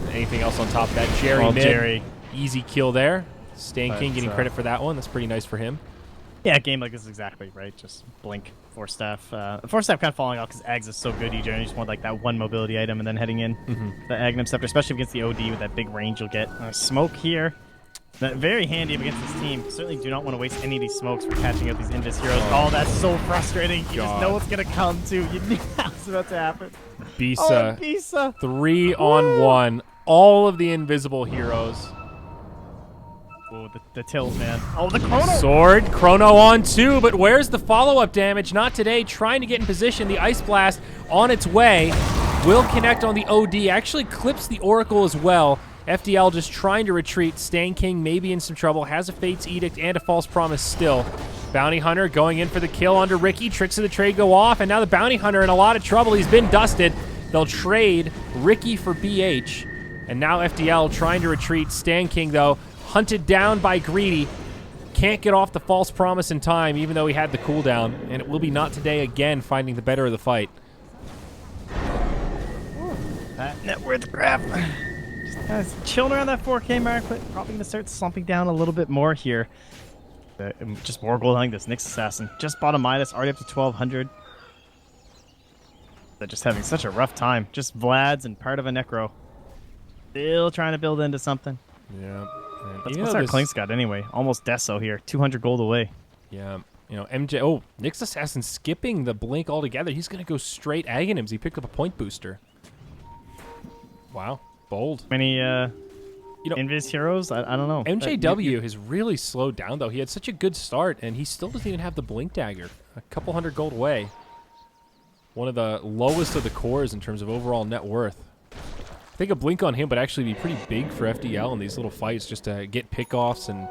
Anything else on top of that? Jerry mid. Jerry. Easy kill there. Stan King getting credit for that one. That's pretty nice for him. Yeah, a game like this is exactly right. Just blink, Force Staff. Force Staff kind of falling off because Ags is so good. You generally just want like that one mobility item and then heading in. The Agnum Scepter, especially against the OD with that big range you'll get. Smoke here. Very handy against this team. Certainly do not want to waste any of these smokes for catching up these Invis heroes. Oh, that's so frustrating. You just know what's going to come too. You knew that was about to happen. Bisa. Oh, Bisa. 3-on-1. All of the invisible heroes. Oh, the tilt, man. Oh, the Chrono. Sword. Chrono on 2, but where's the follow-up damage? Not today. Trying to get in position. The Ice Blast on its way. Will connect on the OD. Actually clips the Oracle as well. FDL just trying to retreat. Stan King maybe in some trouble. Has a Fate's Edict and a False Promise still. Bounty Hunter going in for the kill onto Ricky. Tricks of the trade go off, and now the Bounty Hunter in a lot of trouble. He's been dusted. They'll trade Ricky for BH. And now FDL trying to retreat. Stan King, though, hunted down by Greedy. Can't get off the False Promise in time, even though he had the cooldown. And it will be not today again, finding the better of the fight. That net worth grab. Just chilling around that 4K mark, but probably going to start slumping down a little bit more here. Just more gold hunting this Nyx Assassin. Just bought a Midas, already up to 1,200. They're just having such a rough time. Just Vlad's and part of a Necro. Still trying to build into something. Yeah. What's our Klink's got anyway? Almost Deso here. 200 gold away. Yeah. You know, MJ... Oh, Nyx Assassin skipping the blink altogether. He's going to go straight Aghanims. He picked up a point booster. Wow. Bold. Many Invis heroes? I don't know. MJW has really slowed down, though. He had such a good start, and he still doesn't even have the blink dagger. A couple hundred gold away. One of the lowest of the cores in terms of overall net worth. I think a blink on him would actually be pretty big for FDL in these little fights, just to get pickoffs and...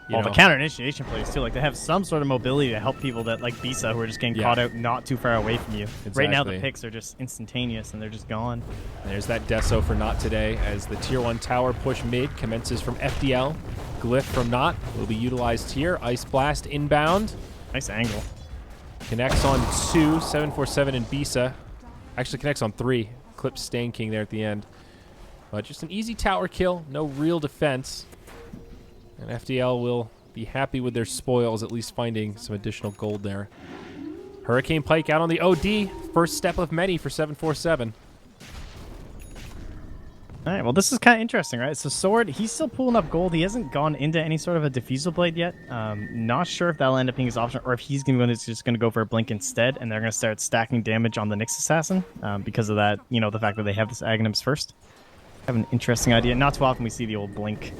the counter initiation plays too. Like they have some sort of mobility to help people that like Bisa who are just getting caught out not too far away from you. Exactly. Right now the picks are just instantaneous and they're just gone. There's that Deso for Not today as the tier 1 tower push mid commences from FDL. Glyph from Not will be utilized here. Ice Blast inbound. Nice angle. Connects on 2, 747 and Bisa. Actually connects on 3. Clips Stan King there at the end. But just an easy tower kill. No real defense. And FDL will be happy with their spoils, at least finding some additional gold there. Hurricane Pike out on the OD. First step of many for 747. All right, well, this is kind of interesting, right? So Sword, he's still pulling up gold. He hasn't gone into any sort of a diffusal blade yet. Not sure if that'll end up being his option, or if he's just going to go for a blink instead, and they're going to start stacking damage on the Nyx Assassin because of that, the fact that they have this Aghanims first. I have an interesting idea. Not too often we see the old blink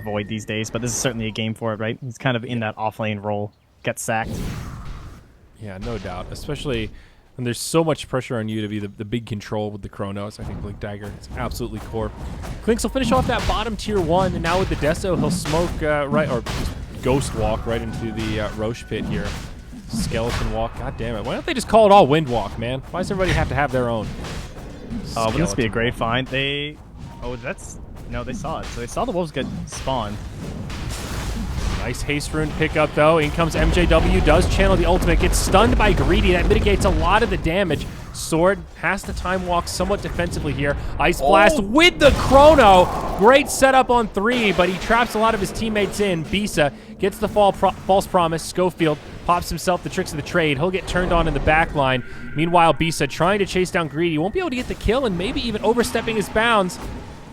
void these days, but this is certainly a game for it, right? He's kind of in that off-lane role, gets sacked. Yeah, no doubt, especially when there's so much pressure on you to be the big control with the Chronos. I think Blink Dagger is absolutely core. Clinkz will finish off that bottom tier 1, and now with the Deso, he'll smoke just Ghost Walk right into the Roche pit here. Skeleton Walk, god damn it. Why don't they just call it all Wind Walk, man? Why does everybody have to have their own? Oh, wouldn't this be a great find? No, they saw it. So they saw the wolves get spawned. Nice haste rune pickup, though. In comes MJW, does channel the ultimate, gets stunned by Greedy. That mitigates a lot of the damage. Sword has to time walk somewhat defensively here. Ice Blast with the Chrono. Great setup on 3, but he traps a lot of his teammates in. Bisa gets the false promise. Schofield pops himself the tricks of the trade. He'll get turned on in the back line. Meanwhile, Bisa trying to chase down Greedy. Won't be able to get the kill and maybe even overstepping his bounds.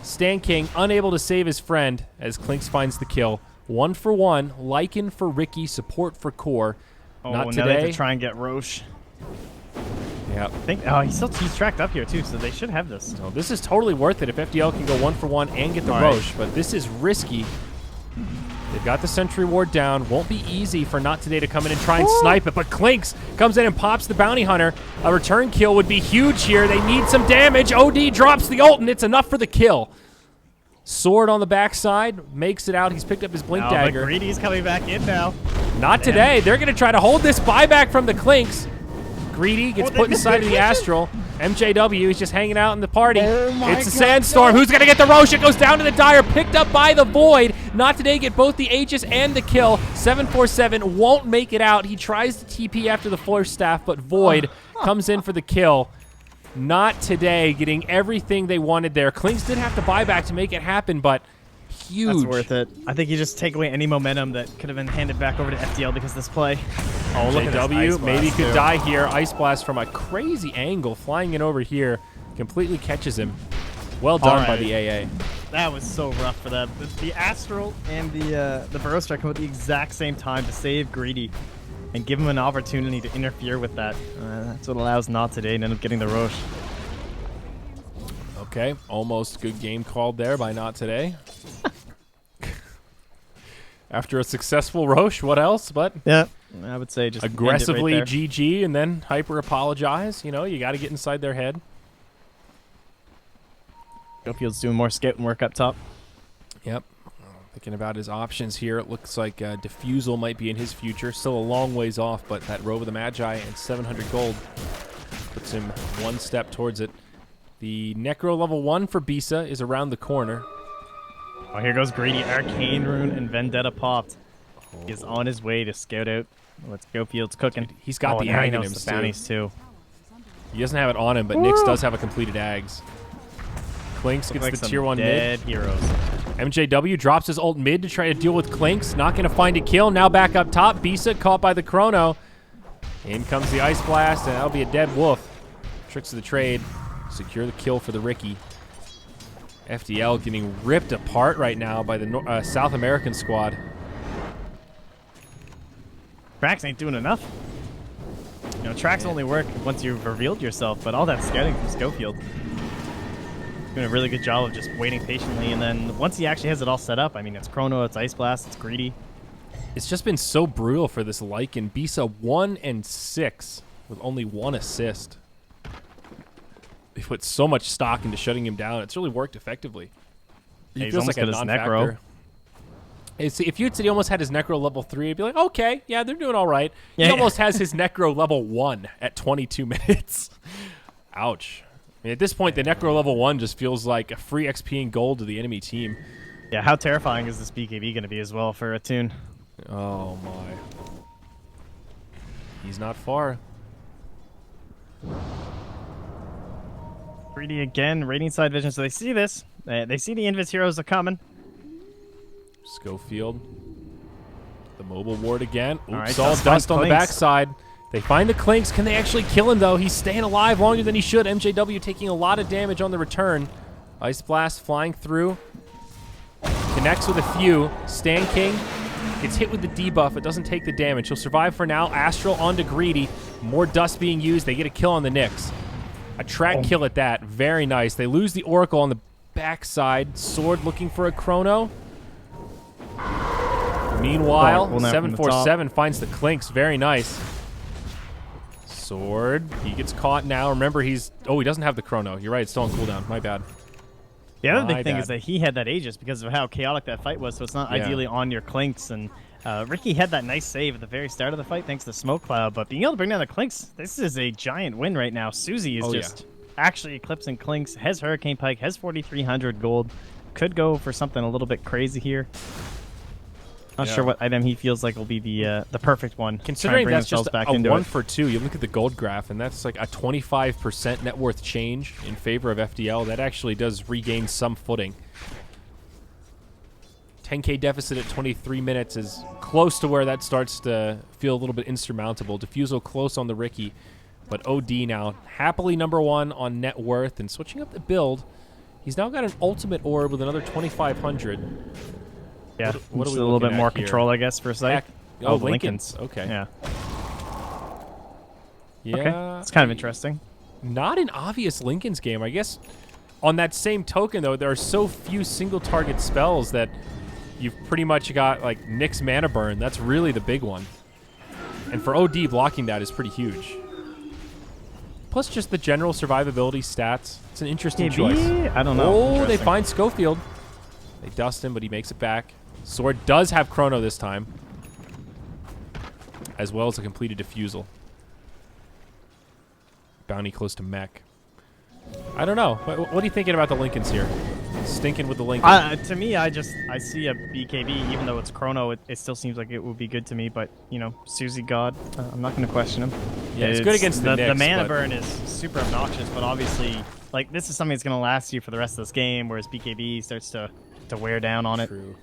Stan King unable to save his friend as Clinkz finds the kill. 1 for 1. Lycan for Ricky. Support for Core. Not now today. they have to try and get Roche. Yeah. He's tracked up here too, so they should have this. So this is totally worth it if FDL can go 1 for 1 and get the Roche, but this is risky. They've got the Sentry Ward down. Won't be easy for Not Today to come in and try and snipe it, but Clinkz comes in and pops the Bounty Hunter. A return kill would be huge here. They need some damage. OD drops the ult, and it's enough for the kill. Sword on the backside, makes it out. He's picked up his Blink Dagger. But Greedy's coming back in now. Not today. They're going to try to hold this buyback from the Clinkz. Greedy gets put inside of the Astral. MJW is just hanging out in the party. It's a Sandstorm. Who's going to get the Roche? It goes down to the Dire, picked up by the Void. Not today get both the Aegis and the kill. 747 won't make it out. He tries to TP after the Force Staff, but Void comes in for the kill. Not today getting everything they wanted there. Clinkz did have to buy back to make it happen, but huge. That's worth it. I think you just take away any momentum that could have been handed back over to FDL because of this play. Oh, look at JW. Maybe could die here. Ice Blast from a crazy angle, flying in over here. Completely catches him. Well done by the AA. That was so rough for them. The Astral and the Burrow Strike come at the exact same time to save Greedy and give him an opportunity to interfere with that. That's what allows Not Today to end up getting the Roche. Okay, almost good game called there by Not Today. After a successful Roche, what else? But yeah, I would say just aggressively right GG and then hyper apologize. You know, you got to get inside their head. Schofield's doing more scouting work up top. Yep. Thinking about his options here, it looks like Diffusal might be in his future. Still a long ways off, but that Robe of the Magi and 700 gold puts him one step towards it. The Necro level 1 for Bisa is around the corner. Oh, here goes Greedy. Arcane Rune and Vendetta popped. He is on his way to scout out what Schofield's cooking. He's got the Aghanims bounties too. He doesn't have it on him, but Nyx does have a completed Ags. Clinkz gets the tier 1 dead mid. Heroes. MJW drops his ult mid to try to deal with Clinkz. Not going to find a kill. Now back up top. Bisa caught by the Chrono. In comes the Ice Blast, and that'll be a dead wolf. Tricks of the trade. Secure the kill for the Ricky. FDL getting ripped apart right now by the South American squad. Tracks ain't doing enough. You know, tracks only work once you've revealed yourself, but all that scouting from Schofield. Doing a really good job of just waiting patiently, and then once he actually has it all set up, I mean, it's Chrono, it's Ice Blast, it's Greedy. It's just been so brutal for this Lycan. Bisa 1 and 6 with only 1 assist. They put so much stock into shutting him down. It's really worked effectively. He feels like a non-factor. If you'd said he almost had his Necro level 3, I'd be like, okay, yeah, they're doing all right. He almost has his Necro level 1 at 22 minutes. Ouch. I mean, at this point, the Necro level 1 just feels like a free XP and gold to the enemy team. Yeah, how terrifying is this BKB going to be as well for Attune? Oh, my. He's not far. Greedy again, raiding side vision, so they see this. They see the Invis heroes are coming. Schofield. The mobile ward again. Oops, right, all dust on the backside. They find the Clinks. Can they actually kill him, though? He's staying alive longer than he should. MJW taking a lot of damage on the return. Ice Blast flying through. Connects with a few. Stan King gets hit with the debuff. It doesn't take the damage. He'll survive for now. Astral onto Greedy. More dust being used. They get a kill on the Nyx. A track kill at that. Very nice. They lose the Oracle on the backside. Sword looking for a Chrono. Meanwhile, 747 finds the Clinks. Very nice. Sword. He gets caught now. Remember, he's... Oh, he doesn't have the Chrono. You're right. It's still on cooldown. My bad. The other big thing is that he had that Aegis because of how chaotic that fight was, so it's not ideally on your Clinks. And Ricky had that nice save at the very start of the fight thanks to Smoke Cloud, but being able to bring down the Clinks, this is a giant win right now. Susie is just actually eclipsing Clinks, has Hurricane Pike, has 4,300 gold. Could go for something a little bit crazy here. Not sure what item he feels like will be the perfect one. Considering that's just a 1 for 2, you look at the gold graph, and that's like a 25% net worth change in favor of FDL. That actually does regain some footing. 10k deficit at 23 minutes is close to where that starts to feel a little bit insurmountable. Diffusal close on the Ricky, but OD now happily #1 on net worth and switching up the build. He's now got an ultimate orb with another 2,500. Yeah, what are we a little bit more here? control, I guess, for a sec. Oh, Lincoln's. Okay. Yeah. Yeah. Okay. It's kind of interesting. Not an obvious Lincoln's game. I guess on that same token, though, there are so few single-target spells that you've pretty much got, like, Nyx Mana Burn. That's really the big one. And for OD, blocking that is pretty huge. Plus just the general survivability stats. It's an interesting choice. I don't know. Oh, they find Schofield. They dust him, but he makes it back. Sword does have Chrono this time, as well as a completed Diffusal. Bounty close to mech. I don't know. What are you thinking about the Lincolns here? Stinking with the Lincoln. To me, I see a BKB, even though it's Chrono, it still seems like it would be good to me. But you know, Susie God, I'm not going to question him. Yeah, it's good against the Nyx, the mana burn is super obnoxious, but obviously, like this is something that's going to last you for the rest of this game, whereas BKB starts to wear down on it. True.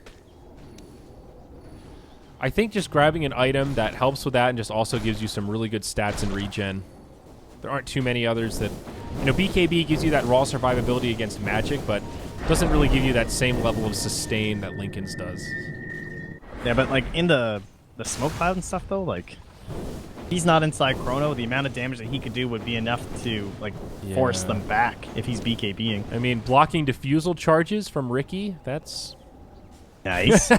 I think just grabbing an item that helps with that and just also gives you some really good stats and regen. There aren't too many others that... You know, BKB gives you that raw survivability against magic, but doesn't really give you that same level of sustain that Lincoln's does. Yeah, but like in the Smoke Cloud and stuff, though, like... He's not inside Chrono. The amount of damage that he could do would be enough to like force them back if he's BKBing. I mean, blocking Diffusal charges from Ricky, that's... Nice.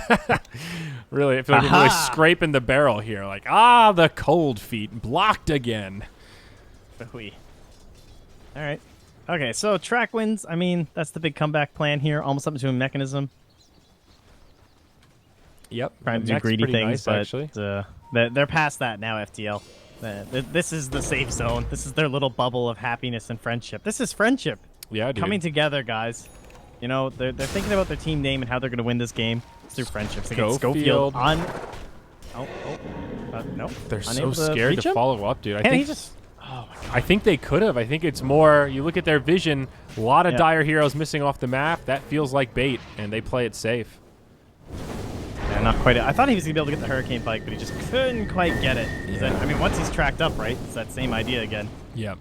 Really, I feel like we're really scraping the barrel here. Like, the cold feet. Blocked again. Alright. Okay, so track wins. I mean, that's the big comeback plan here. Almost up to a mechanism. Yep. Trying to do greedy things, nice, actually. But they're past that now, FDL. This is the safe zone. This is their little bubble of happiness and friendship. This is friendship. Yeah, dude. Coming together, guys. You know, they're thinking about their team name and how they're going to win this game. It's through friendships. Schofield on... no. They're so scared to follow up, dude. Oh my God. I think they could have. I think it's more, you look at their vision, a lot of dire heroes missing off the map. That feels like bait, and they play it safe. Yeah, not quite. I thought he was going to be able to get the Hurricane Pike, but he just couldn't quite get it. Yeah. I mean, once he's tracked up, right, it's that same idea again. Yep.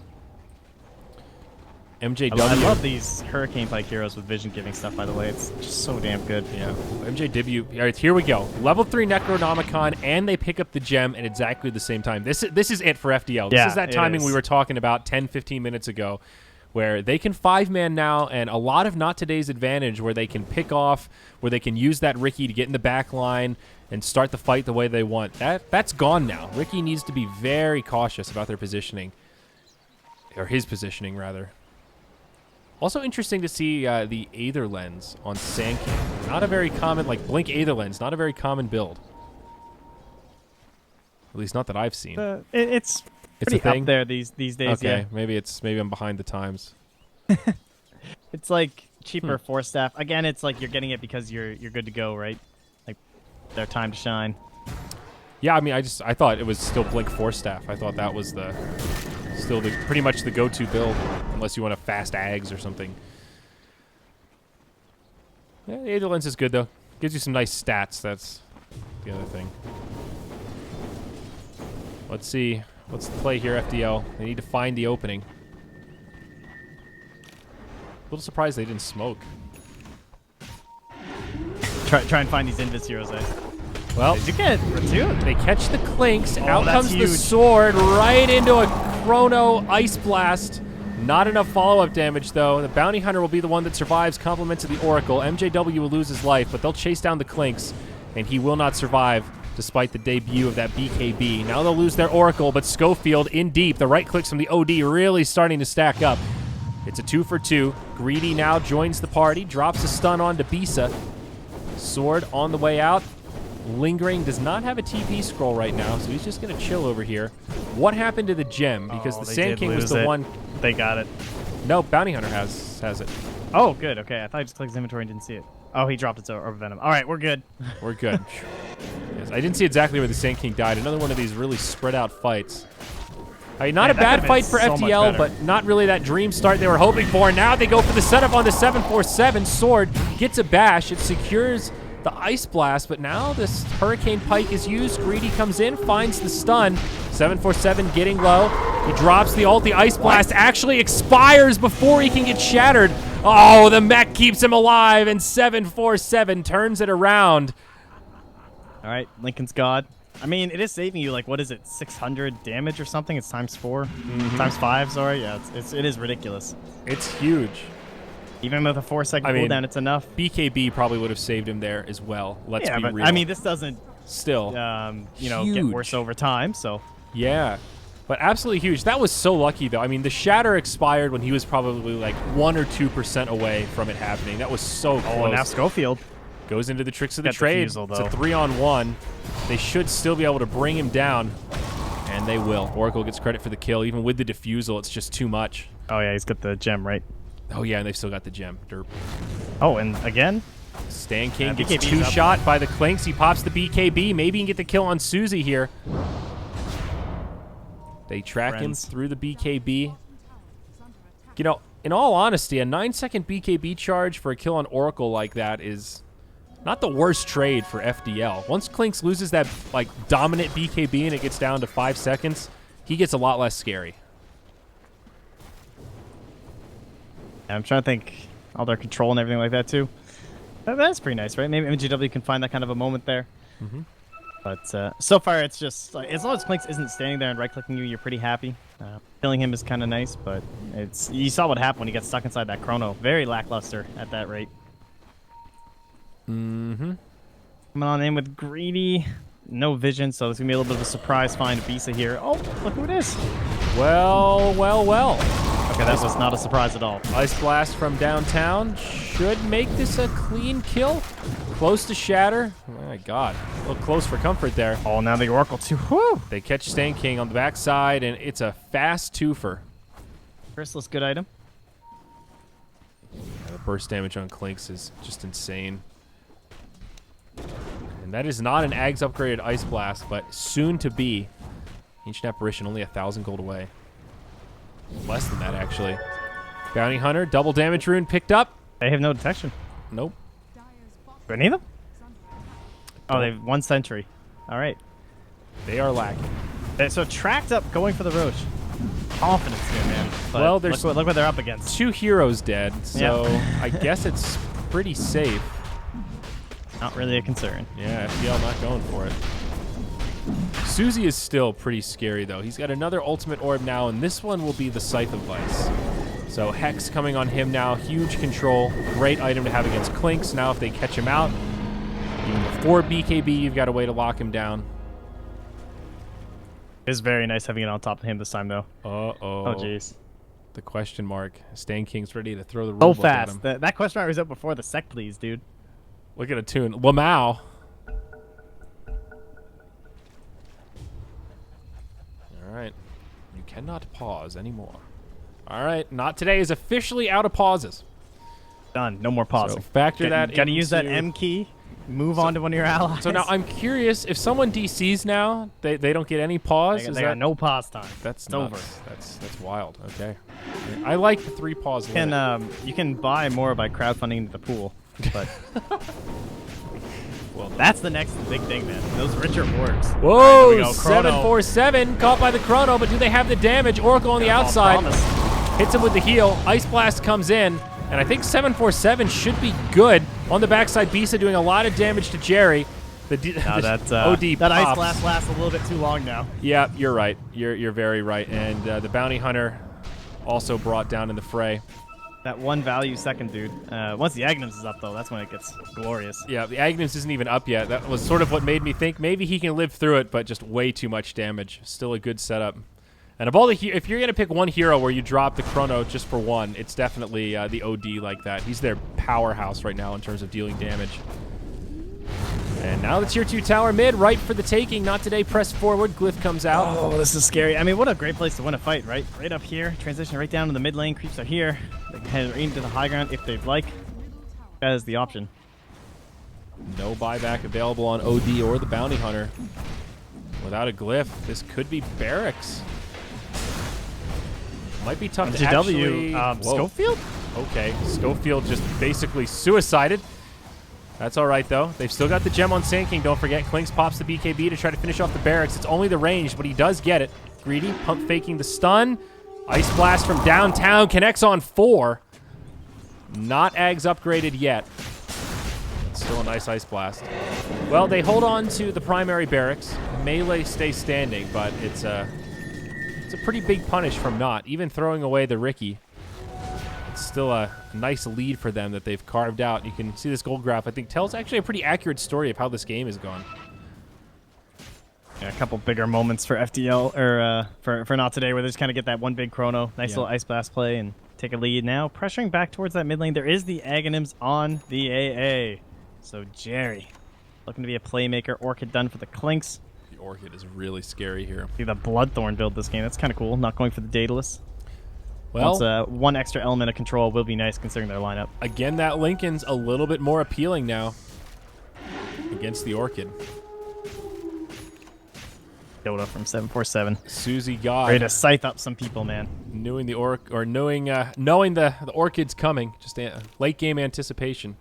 MJW. I love these Hurricane Pike heroes with vision giving stuff, by the way. It's just so damn good. Yeah. MJW. All right, here we go. Level 3 Necronomicon, and they pick up the gem at exactly the same time. This is it for FDL. This is that timing we were talking about 10, 15 minutes ago, where they can 5-man now, and a lot of Not Today's advantage, where they can pick off, where they can use that Ricky to get in the back line and start the fight the way they want. That's gone now. Ricky needs to be very cautious about their positioning, or his positioning, rather. Also interesting to see the Aether Lens on Sand King. Not a very common, like Blink Aether Lens, not a very common build. At least not that I've seen. It's pretty up there these days. Okay, yeah. maybe I'm behind the times. It's like cheaper 4-staff. Again, it's like you're getting it because you're good to go, right? Like their time to shine. Yeah, I mean, I thought it was still Blink 4-staff. I thought that was still pretty much the go-to build, unless you want a fast Ags or something. Yeah, the Aether Lens is good, though. Gives you some nice stats. That's the other thing. Let's see What's the play here, FDL? They need to find the opening. A little surprised they didn't smoke. Try and find these Invis heroes, eh? Well, did you get Ratoon? They catch the clinks. Oh, Out that's comes the huge. sword right into a Chrono Ice Blast. Not enough follow-up damage, though. The Bounty Hunter will be the one that survives compliments of the Oracle. MJW will lose his life, but they'll chase down the clinks, and he will not survive despite the debut of that BKB. Now they'll lose their Oracle, but Schofield in deep. The right clicks from the OD really starting to stack up. It's a 2 for 2. Greedy now joins the party, drops a stun onto Bisa. Sword on the way out. Lingering does not have a TP scroll right now, so he's just going to chill over here. What happened to the gem? Because the Sand King was the one... They got it. No, Bounty Hunter has it. Oh, good. Okay, I thought I just clicked his inventory and didn't see it. Oh, he dropped its Orb Venom. All right, we're good. We're good. Yes, I didn't see exactly where the Sand King died. Another one of these really spread out fights. I mean, not a bad fight for FDL, but not really that dream start they were hoping for. Now they go for the setup on the 747. Sword gets a bash. It secures the Ice Blast, but now this Hurricane Pike is used. Greedy comes in, finds the stun. 747 getting low. He drops the ult. The Ice Blast actually expires before he can get shattered. Oh, the mech keeps him alive, and 747 turns it around. All right, Lincoln's God. I mean, it is saving you, like, what is it, 600 damage or something? It's times 4? Times 5, sorry. Yeah, it is ridiculous. It's huge. Even with a 4-second cooldown, it's enough. BKB probably would have saved him there as well. Let's be real. I mean, this doesn't still, you know, get worse over time, so. Yeah, but absolutely huge. That was so lucky, though. I mean, the Shatter expired when he was probably like 1 or 2% away from it happening. That was so close. Oh, and now Schofield goes into the tricks of the trade. It's a 3-on-1. They should still be able to bring him down, and they will. Oracle gets credit for the kill. Even with the defusal, it's just too much. Oh, yeah, he's got the gem, right? Oh, yeah, and they've still got the gem. Derp. Oh, and again? Stan King gets two-shot by the Clinks. He pops the BKB. Maybe he can get the kill on Susie here. They track him through the BKB. You know, in all honesty, a 9-second BKB charge for a kill on Oracle like that is not the worst trade for FDL. Once Clinks loses that like dominant BKB and it gets down to 5 seconds, he gets a lot less scary. I'm trying to think all their control and everything like that too. That's pretty nice, right? Maybe MGW can find that kind of a moment there. But so far, it's just like, as long as Clinks isn't standing there and right-clicking you, you're pretty happy. Killing him is kind of nice, but it's you saw what happened when he got stuck inside that Chrono. Very lackluster at that rate. Coming on in with Greedy. No vision, so it's going to be a little bit of a surprise find Bisa here. Oh, look who it is. Well, well, well. Okay, that was not a surprise at all. Ice Blast from downtown should make this a clean kill. Close to shatter. Oh my god. A little close for comfort there. Oh, now the Oracle too. Whew. They catch Stan King on the backside, and it's a fast twofer. Chrysalis, good item. Yeah, the burst damage on Clinks is just insane. And that is not an Ags upgraded Ice Blast, but soon to be. Ancient Apparition, only 1,000 gold away. Less than that, actually. Bounty Hunter, double damage rune picked up. They have no detection. Nope. Do any of them? Oh, they have 1 sentry. All right. They are lacking. So tracked up, going for the Roche. Confidence here, man. But well, there's look what they're up against. 2 heroes dead, so I guess it's pretty safe. Not really a concern. Yeah, FDL not going for it. Susie is still pretty scary, though. He's got another ultimate orb now, and this one will be the Scythe of Vice. So Hex coming on him now. Huge control. Great item to have against Clinks. Now if they catch him out, even before BKB, you've got a way to lock him down. It's very nice having it on top of him this time, though. Uh-oh. Oh, jeez. The question mark. Stan King's ready to throw the So rulebook at him. fast. That question mark was up before the sec, please, dude. Look at a tune. Lamau. All right. You cannot pause anymore. All right. Not today is officially out of pauses. Done. No more pausing. So factor that Gotta use that M key. Move on to one of your allies. So now I'm curious, if someone DCs now, they don't get any pause? They got no pause time. That's over. That's wild. Okay. I like the 3 pause limit. You can buy more by crowdfunding the pool, but Well, that's the next big thing, man. Those richer wards. Whoa, Right, 747 caught by the chrono, but do they have the damage? Oracle on the outside hits him with the heal. Ice Blast comes in, and I think 747 should be good. On the backside, Bisa doing a lot of damage to Jerry. OD that Ice Blast lasts a little bit too long now. Yeah, you're right. You're very right. And the Bounty Hunter also brought down in the fray. That one value second, dude. Once the Agnes is up, though, that's when it gets glorious. Yeah, the Agnes isn't even up yet. That was sort of what made me think maybe he can live through it, but just way too much damage. Still a good setup. And of all the if you're going to pick one hero where you drop the chrono just for one, it's definitely the OD like that. He's their powerhouse right now in terms of dealing damage. And now the tier 2 tower mid, right for the taking. Not today, press forward. Glyph comes out. Oh, this is scary. I mean, what a great place to win a fight, right? Right up here, transition right down to the mid lane. Creeps are here. They can head into the high ground if they'd like. That is the option. No buyback available on OD or the Bounty Hunter. Without a Glyph, this could be barracks. Might be tough to actually... Schofield? Okay, Schofield just basically suicided. That's all right, though. They've still got the gem on Sand King. Don't forget, Klinks pops the BKB to try to finish off the barracks. It's only the range, but he does get it. Greedy, pump faking the stun. Ice Blast from downtown connects on 4. Not Ags upgraded yet. Still a nice Ice Blast. Well, they hold on to the primary barracks. Melee stays standing, but it's a pretty big punish from not. Even throwing away the Ricky. Still a nice lead for them that they've carved out. You can see this gold graph, I think, tells actually a pretty accurate story of how this game has gone. Yeah, a couple bigger moments for FDL, or for not today, where they just kind of get that one big chrono. Nice little Ice Blast play and take a lead now. Pressuring back towards that mid lane. There is the Aghanims on the AA. So Jerry, looking to be a playmaker. Orchid done for the Klinks. The Orchid is really scary here. See the Bloodthorn build this game. That's kind of cool. Not going for the Daedalus. Well, one extra element of control will be nice considering their lineup. Again, that Lincoln's a little bit more appealing now against the Orchid. Yoda from 747. Susie God. Ready to scythe up some people, man. Knowing the Orchid's coming. Just late game anticipation.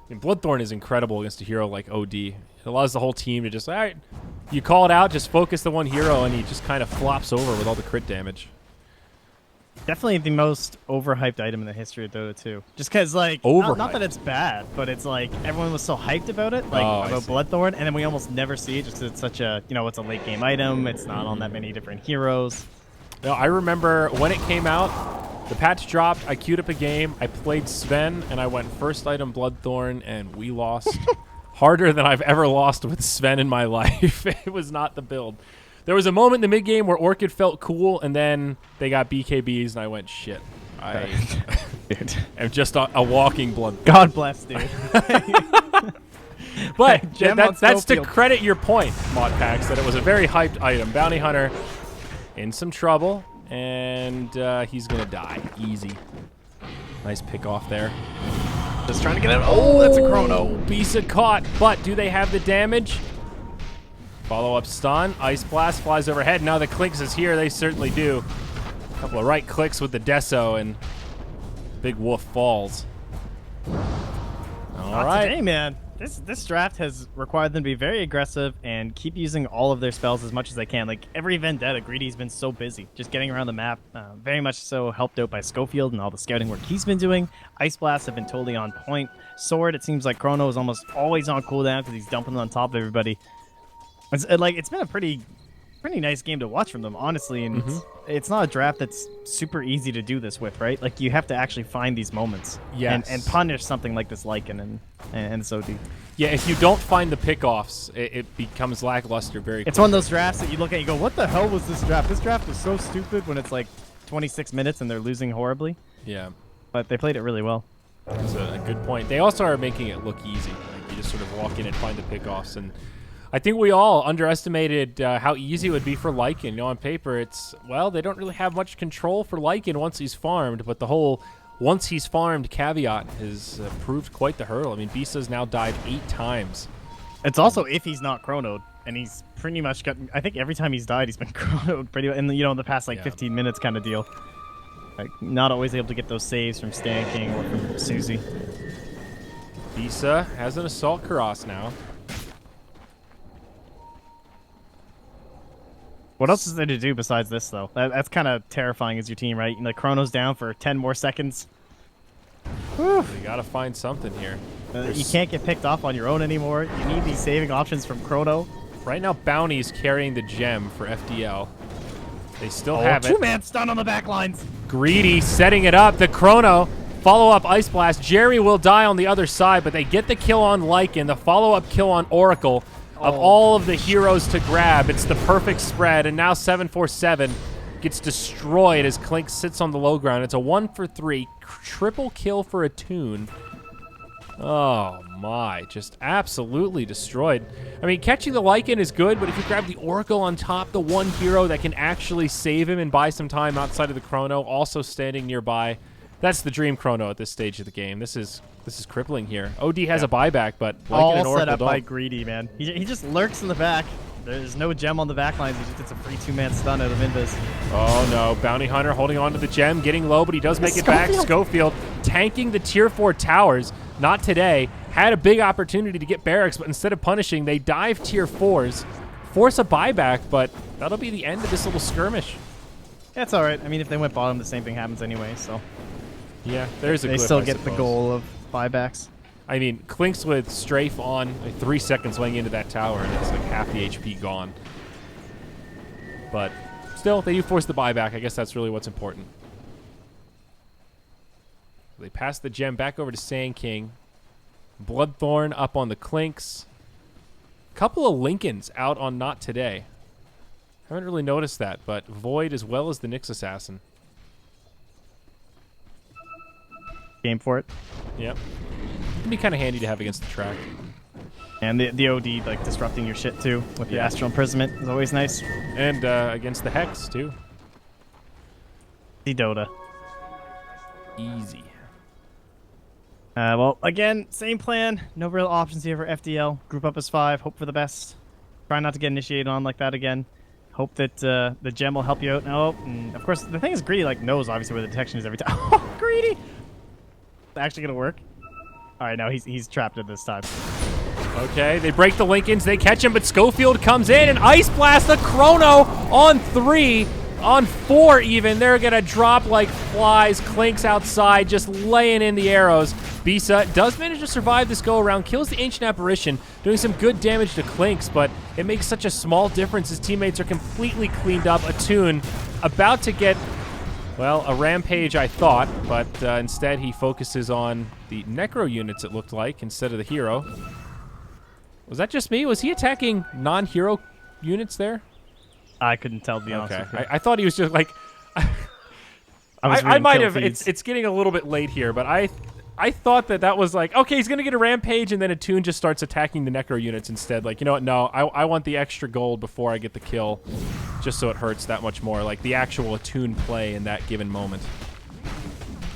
I mean, Bloodthorn is incredible against a hero like OD. It allows the whole team to just, all right, you call it out, just focus the one hero, and he just kind of flops over with all the crit damage. Definitely the most overhyped item in the history of Dota 2. Just because, like, not that it's bad, but it's like everyone was so hyped about it, like about Bloodthorn, and then we almost never see it just because it's such a, it's a late game item. It's not on that many different heroes. No, I remember when it came out, the patch dropped, I queued up a game, I played Sven, and I went first item Bloodthorn, and we lost harder than I've ever lost with Sven in my life. It was not the build. There was a moment in the mid-game where Orchid felt cool, and then they got BKBs, and I went, shit. I am just a walking blood. God bless, dude. But that's to credit your point, Modpax, that it was a very hyped item. Bounty Hunter in some trouble, and he's going to die. Easy. Nice pick off there. Just trying to get out. Oh, that's a chrono. Bisa caught, but do they have the damage? Follow-up stun. Ice Blast flies overhead. Now the Klinks is here. They certainly do. A couple of right clicks with the Deso, and Big Wolf falls. All right. Today, man. This draft has required them to be very aggressive and keep using all of their spells as much as they can. Like, every Vendetta, Greedy's been so busy just getting around the map. Very much so helped out by Schofield and all the scouting work he's been doing. Ice Blasts have been totally on point. Sword, it seems like Chrono is almost always on cooldown because he's dumping on top of everybody. It's been a pretty nice game to watch from them, honestly, and it's not a draft that's super easy to do this with, right? Like, you have to actually find these moments and punish something like this Lycan and SOD. Yeah, if you don't find the pickoffs, it becomes lackluster very quickly. It's one of those drafts that you look at and you go, what the hell was this draft? This draft was so stupid when it's like 26 minutes and they're losing horribly. Yeah. But they played it really well. That's a good point. They also are making it look easy. Like, you just sort of walk in and find the pickoffs, and I think we all underestimated how easy it would be for Lycan. On paper, they don't really have much control for Lycan once he's farmed, but the whole once he's farmed caveat has proved quite the hurdle. I mean, Bisa's now died 8 times. It's also if he's not chronoed, and he's pretty much gotten, I think every time he's died, he's been chronoed pretty much, in the past, 15 minutes kind of deal. Like, not always able to get those saves from Stan King or from Susie. Bisa has an assault cross now. What else is there to do besides this, though? That's kind of terrifying as your team, right? Like, Chrono's down for 10 more seconds. Whew. You got to find something here. You can't get picked off on your own anymore. You need these saving options from Chrono. Right now, Bounty's carrying the gem for FDL. They still have it. Two-man stun on the back lines. Greedy setting it up. The Chrono follow-up Ice Blast. Jerry will die on the other side, but they get the kill on Lycan. The follow-up kill on Oracle. Of all of the heroes to grab, it's the perfect spread, and now 747 gets destroyed as Clink sits on the low ground. It's a 1 for 3, triple kill for Attune. Oh my, just absolutely destroyed. I mean, catching the Lycan is good, but if you grab the Oracle on top, the one hero that can actually save him and buy some time outside of the Chrono, also standing nearby, that's the dream Chrono at this stage of the game. This is crippling here. OD has a buyback, but Lycan and Oracle set up don't. by Greedy, man. He just lurks in the back. There's no gem on the back lines. He just gets a free two-man stun out of Invis. Oh no, Bounty Hunter holding on to the gem, getting low, but he does make it back. Schofield tanking the tier 4 towers. Not today. Had a big opportunity to get barracks, but instead of punishing, they dive tier 4s, force a buyback, but that'll be the end of this little skirmish. That's all right. I mean, if they went bottom, the same thing happens anyway, so. Yeah, there's a They glyph, still I get the suppose. goal of buybacks. I mean, Clinks with strafe on, like 3 seconds laying into that tower, and it's like half the HP gone. But still, they do force the buyback. I guess that's really what's important. They pass the gem back over to Sand King. Bloodthorn up on the Clinks. Couple of Lincolns out on Not Today. Haven't really noticed that, but Void as well as the Nyx Assassin. Game for it. Yep. It'd be kind of handy to have against the track. And the OD, like, disrupting your shit, too, with the Astral Imprisonment is always nice. And against the Hex, too. The Dota. Easy. Well, again, same plan. No real options here for FDL. Group up as 5. Hope for the best. Try not to get initiated on like that again. Hope that the gem will help you out. No, and of course, the thing is, Greedy like knows obviously where the detection is every time. Oh, Greedy! It's actually gonna work. All right, now he's trapped it this time. Okay, they break the Lincolns, they catch him, but Schofield comes in and Ice Blast the Chrono on 3, on 4 even. They're gonna drop like flies. Clinks outside, just laying in the arrows. Bisa does manage to survive this go-around, kills the Ancient Apparition, doing some good damage to Clinks, but it makes such a small difference. His teammates are completely cleaned up. Attune about to get, well, a rampage, I thought, but instead he focuses on the Necro units, it looked like, instead of the hero. Was that just me? Was he attacking non-hero units there? I couldn't tell, to be honest with you. I thought he was just like... I might have... It's getting a little bit late here, but I thought that was like, okay, he's going to get a rampage, and then Attune just starts attacking the Necro units instead. Like, you know what? No, I want the extra gold before I get the kill, just so it hurts that much more. Like, the actual Attune play in that given moment.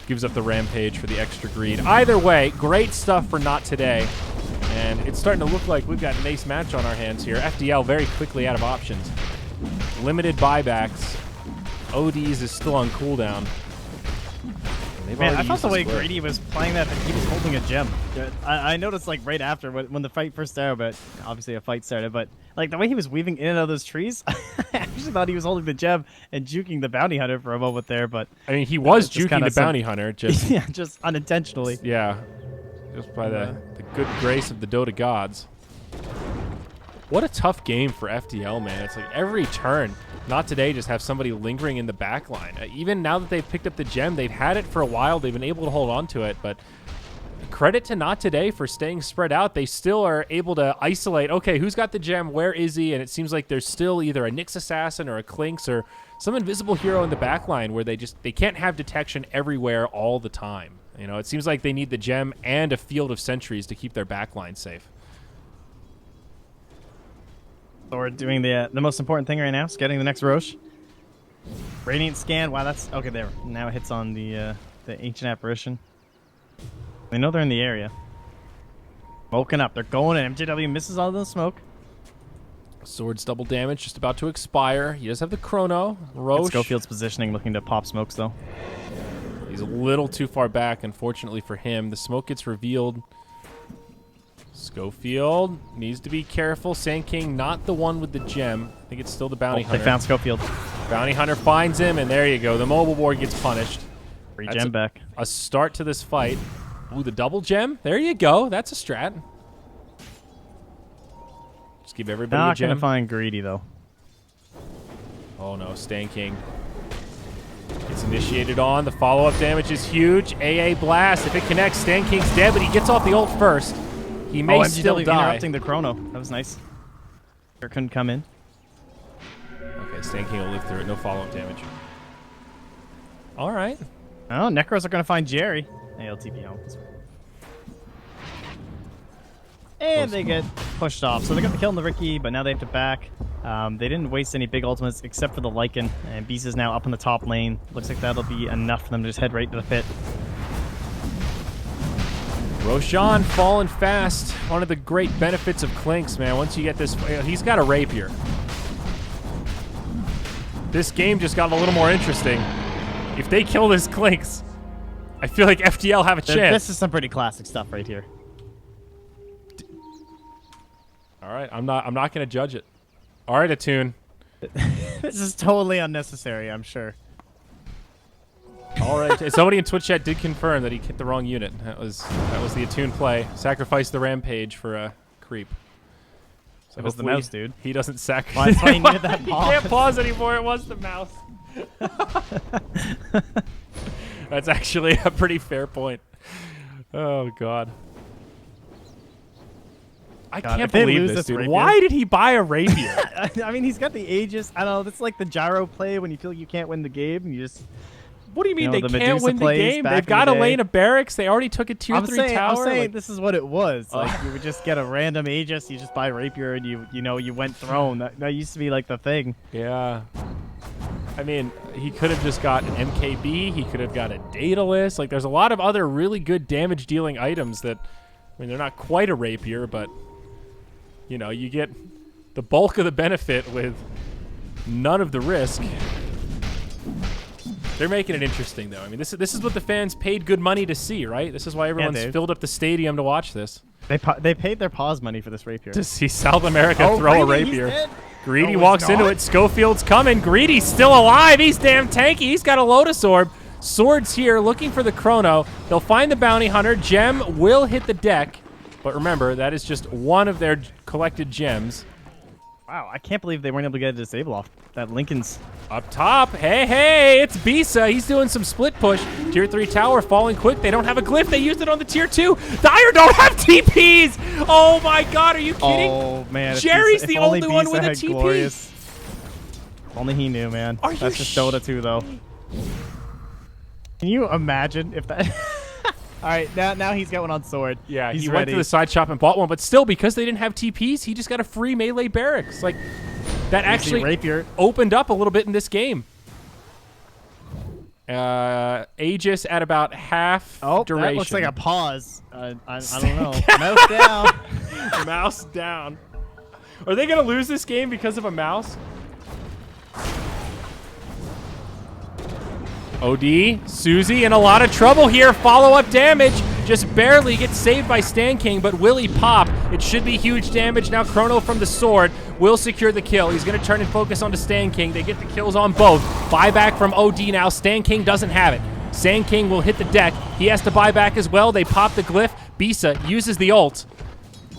Gives up the rampage for the extra greed. Either way, great stuff for Not Today. And it's starting to look like we've got an ace match on our hands here. FDL very quickly out of options. Limited buybacks. ODs is still on cooldown. Man, I thought the way Greedy was playing that he was holding a gem. I noticed like right after when the fight first started, but obviously a fight started, but like the way he was weaving in and out of those trees, I actually thought he was holding the gem and juking the bounty hunter for a moment there, but I mean he was juking the bounty hunter, just yeah, just unintentionally. Yeah. Just by the good grace of the Dota gods. What a tough game for FDL, man. It's like every turn, Not Today, just have somebody lingering in the back line. Even now that they've picked up the gem, they've had it for a while. They've been able to hold on to it, but credit to Not Today for staying spread out. They still are able to isolate, okay, who's got the gem? Where is he? And it seems like there's still either a Nyx Assassin or a Clinks or some invisible hero in the back line where they can't have detection everywhere all the time. You know, it seems like they need the gem and a field of sentries to keep their backline safe. So we're doing the most important thing right now, is getting the next Roche. Radiant scan. Wow, that's okay. There. Now it hits on the Ancient Apparition. They know they're in the area. Smoking up. They're going in. MJW misses all the smoke. Sword's double damage, just about to expire. He does have the Chrono. Roche. Schofield's positioning, looking to pop smokes though. He's a little too far back, unfortunately for him. The smoke gets revealed Schofield needs to be careful. Sand King, not the one with the gem. I think it's still the bounty hunter. They found Schofield. Bounty hunter finds him, and there you go. The mobile board gets punished. Free gem back. A start to this fight. Ooh, the double gem. There you go. That's a strat. Just give everybody a gem. Not gonna find Greedy though. Oh no, Sand King. It's initiated on. The follow-up damage is huge. AA blast. If it connects, Sand King's dead, but he gets off the ult first. He may still die. Interrupting the chrono. That was nice. Or couldn't come in. Okay, Sand King will live through it. No follow-up damage. All right. Oh, Necros are gonna find Jerry. ALTP home. And they get pushed off. So they got the kill on the Ricky, but now they have to back. They didn't waste any big ultimates except for the Lycan. And Beast is now up in the top lane. Looks like that'll be enough for them to just head right to the pit. Roshan falling fast. One of the great benefits of Clinks, man. Once you get this, he's got a rapier. This game just got a little more interesting. If they kill this Clinks, I feel like FDL have a chance. This is some pretty classic stuff right here. All right, I'm not going to judge it. All right, Attune. This is totally unnecessary, I'm sure. All right, somebody in Twitch chat did confirm that he hit the wrong unit. That was the Attune play. Sacrifice the rampage for a creep. So it was the mouse, dude. He doesn't sacrifice. Why he needed that He pause. can't pause anymore. It was the mouse. That's actually a pretty fair point. Oh God. I can't believe this, dude. Why did he buy a rapier? I mean, he's got the Aegis. I don't know. That's like the gyro play when you feel like you can't win the game. And you just. What do you mean they can't win the game? They've got a lane of barracks. They already took a tier 3 tower. I'm saying this is what it was. Like you would just get a random Aegis. You just buy rapier and you went throne. That used to be like the thing. Yeah. I mean, he could have just got an MKB. He could have got a Daedalus. Like, there's a lot of other really good damage-dealing items that, I mean, they're not quite a rapier, but, you know, you get the bulk of the benefit with none of the risk. They're making it interesting, though. I mean, this is what the fans paid good money to see, right? This is why everyone's filled up the stadium to watch this. They paid their pause money for this rapier. To see South America throw a rapier. Greedy walks into it. Schofield's coming. Greedy's still alive. He's damn tanky. He's got a Lotus Orb. Sword's here looking for the chrono. They'll find the bounty hunter. Gem will hit the deck. But remember, that is just one of their collected gems. Wow, I can't believe they weren't able to get a disable off. That Lincoln's up top. Hey, it's Bisa. He's doing some split push. Tier 3 tower falling quick. They don't have a glyph. They used it on the tier 2. Dire don't have TPs. Oh my God, are you kidding? Oh man, Jerry's the only one with a TP. Glorious. Only he knew, man. That's just Dota 2 though. Can you imagine if that? All right, now he's got one on sword. Yeah, he's he ready. went to the side shop and bought one, but still, because they didn't have TPs, he just got a free melee barracks. Like, that actually opened up a little bit in this game. Aegis at about half duration. That looks like a pause. I don't know. Mouse down. Mouse down. Are they going to lose this game because of a mouse? OD, Susie in a lot of trouble here. Follow-up damage. Just barely gets saved by Sand King, but will he pop? It should be huge damage. Now Chrono from the sword will secure the kill. He's going to turn and focus onto Sand King. They get the kills on both. Buyback from OD now. Sand King doesn't have it. Sand King will hit the deck. He has to buy back as well. They pop the glyph. Bisa uses the ult.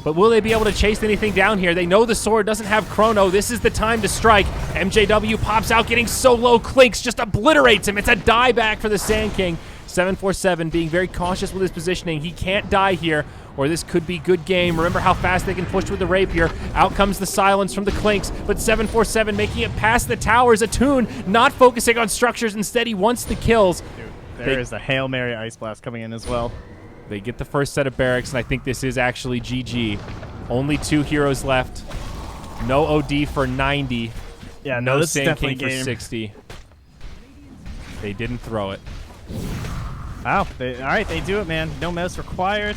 But will they be able to chase anything down here? They know the sword doesn't have chrono. This is the time to strike. MJW pops out, getting so low. Clinks just obliterates him. It's a die back for the Sand King. 747 being very cautious with his positioning. He can't die here, or this could be good game. Remember how fast they can push with the rapier. Out comes the silence from the Clinks, but 747 making it past the towers. Attune not focusing on structures. Instead, he wants the kills. Dude, there is a Hail Mary Ice Blast coming in as well. They get the first set of barracks, and I think this is actually GG. Only 2 heroes left. No OD for 90. Yeah, no this Sand is King game. for 60. They didn't throw it. Wow. All right, they do it, man. No mouse required.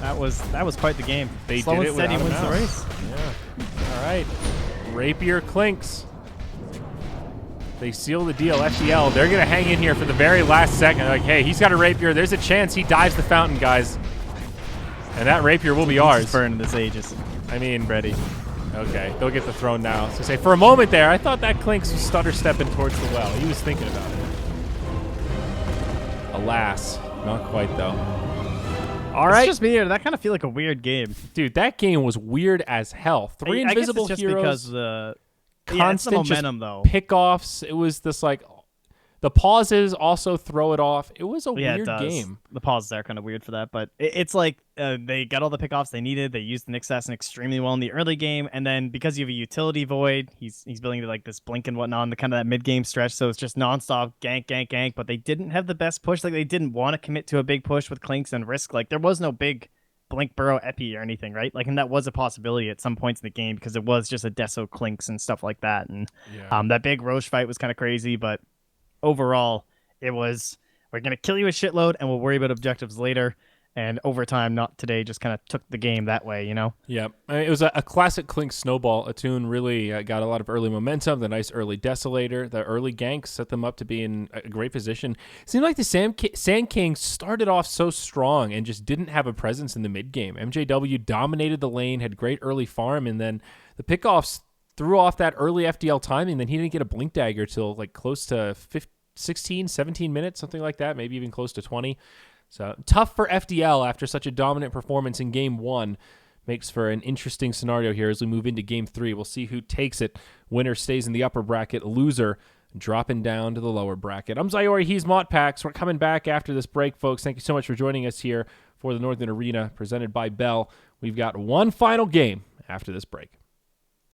That was quite the game. They Slow did and it steady without a wins mouse. the race. Yeah. All right. Rapier Clinks. They seal the deal. FDL, they're going to hang in here for the very last second. They're like, hey, he's got a rapier. There's a chance he dives the fountain, guys. And that rapier will be ours. Burning this Aegis. I mean, Ready. okay, they'll get the throne now. So say, for a moment there, I thought that Clinks was stutter stepping towards the well. He was thinking about it. Alas, not quite though. All right, It's just me, or that kind of feel like a weird game. dude, that game was weird as hell. Three invisible I guess it's just heroes, because the constant it's the momentum though. pickoffs. It was this like the pauses also throw it off. It was a Yeah, weird it does. game. The pauses are kind of weird for that, but it's like they got all the pickoffs they needed. They used the Nyx Assassin extremely well in the early game, and then because you have a utility void, he's building to like this blink and whatnot in the kind of that mid game stretch. So it's just nonstop gank, gank, gank. But they didn't have the best push. Like they didn't want to commit to a big push with Clinks and risk. Like there was no big blink burrow epi or anything, right? Like, and that was a possibility at some points in the game because it was just a Deso Clinks and stuff like that. And that big Roche fight was kind of crazy, but overall, it was, we're going to kill you a shitload and we'll worry about objectives later. And overtime, not today, just kind of took the game that way, you know? Yeah, I mean, it was a classic Clink snowball. Attune really got a lot of early momentum, the nice early Desolator, the early ganks set them up to be in a great position. It seemed like the Sand King started off so strong and just didn't have a presence in the mid game. MJW dominated the lane, had great early farm, and then the pickoffs threw off that early FDL timing. Then he didn't get a blink dagger till like close to 16, 17 minutes, something like that, maybe even close to 20. So tough for FDL after such a dominant performance in Game 1. Makes for an interesting scenario here as we move into Game 3. We'll see who takes it. Winner stays in the upper bracket. Loser dropping down to the lower bracket. I'm Zayori. He's Motpax. We're coming back after this break, folks. Thank you so much for joining us here for the Northern Arena presented by Bell. We've got one final game after this break.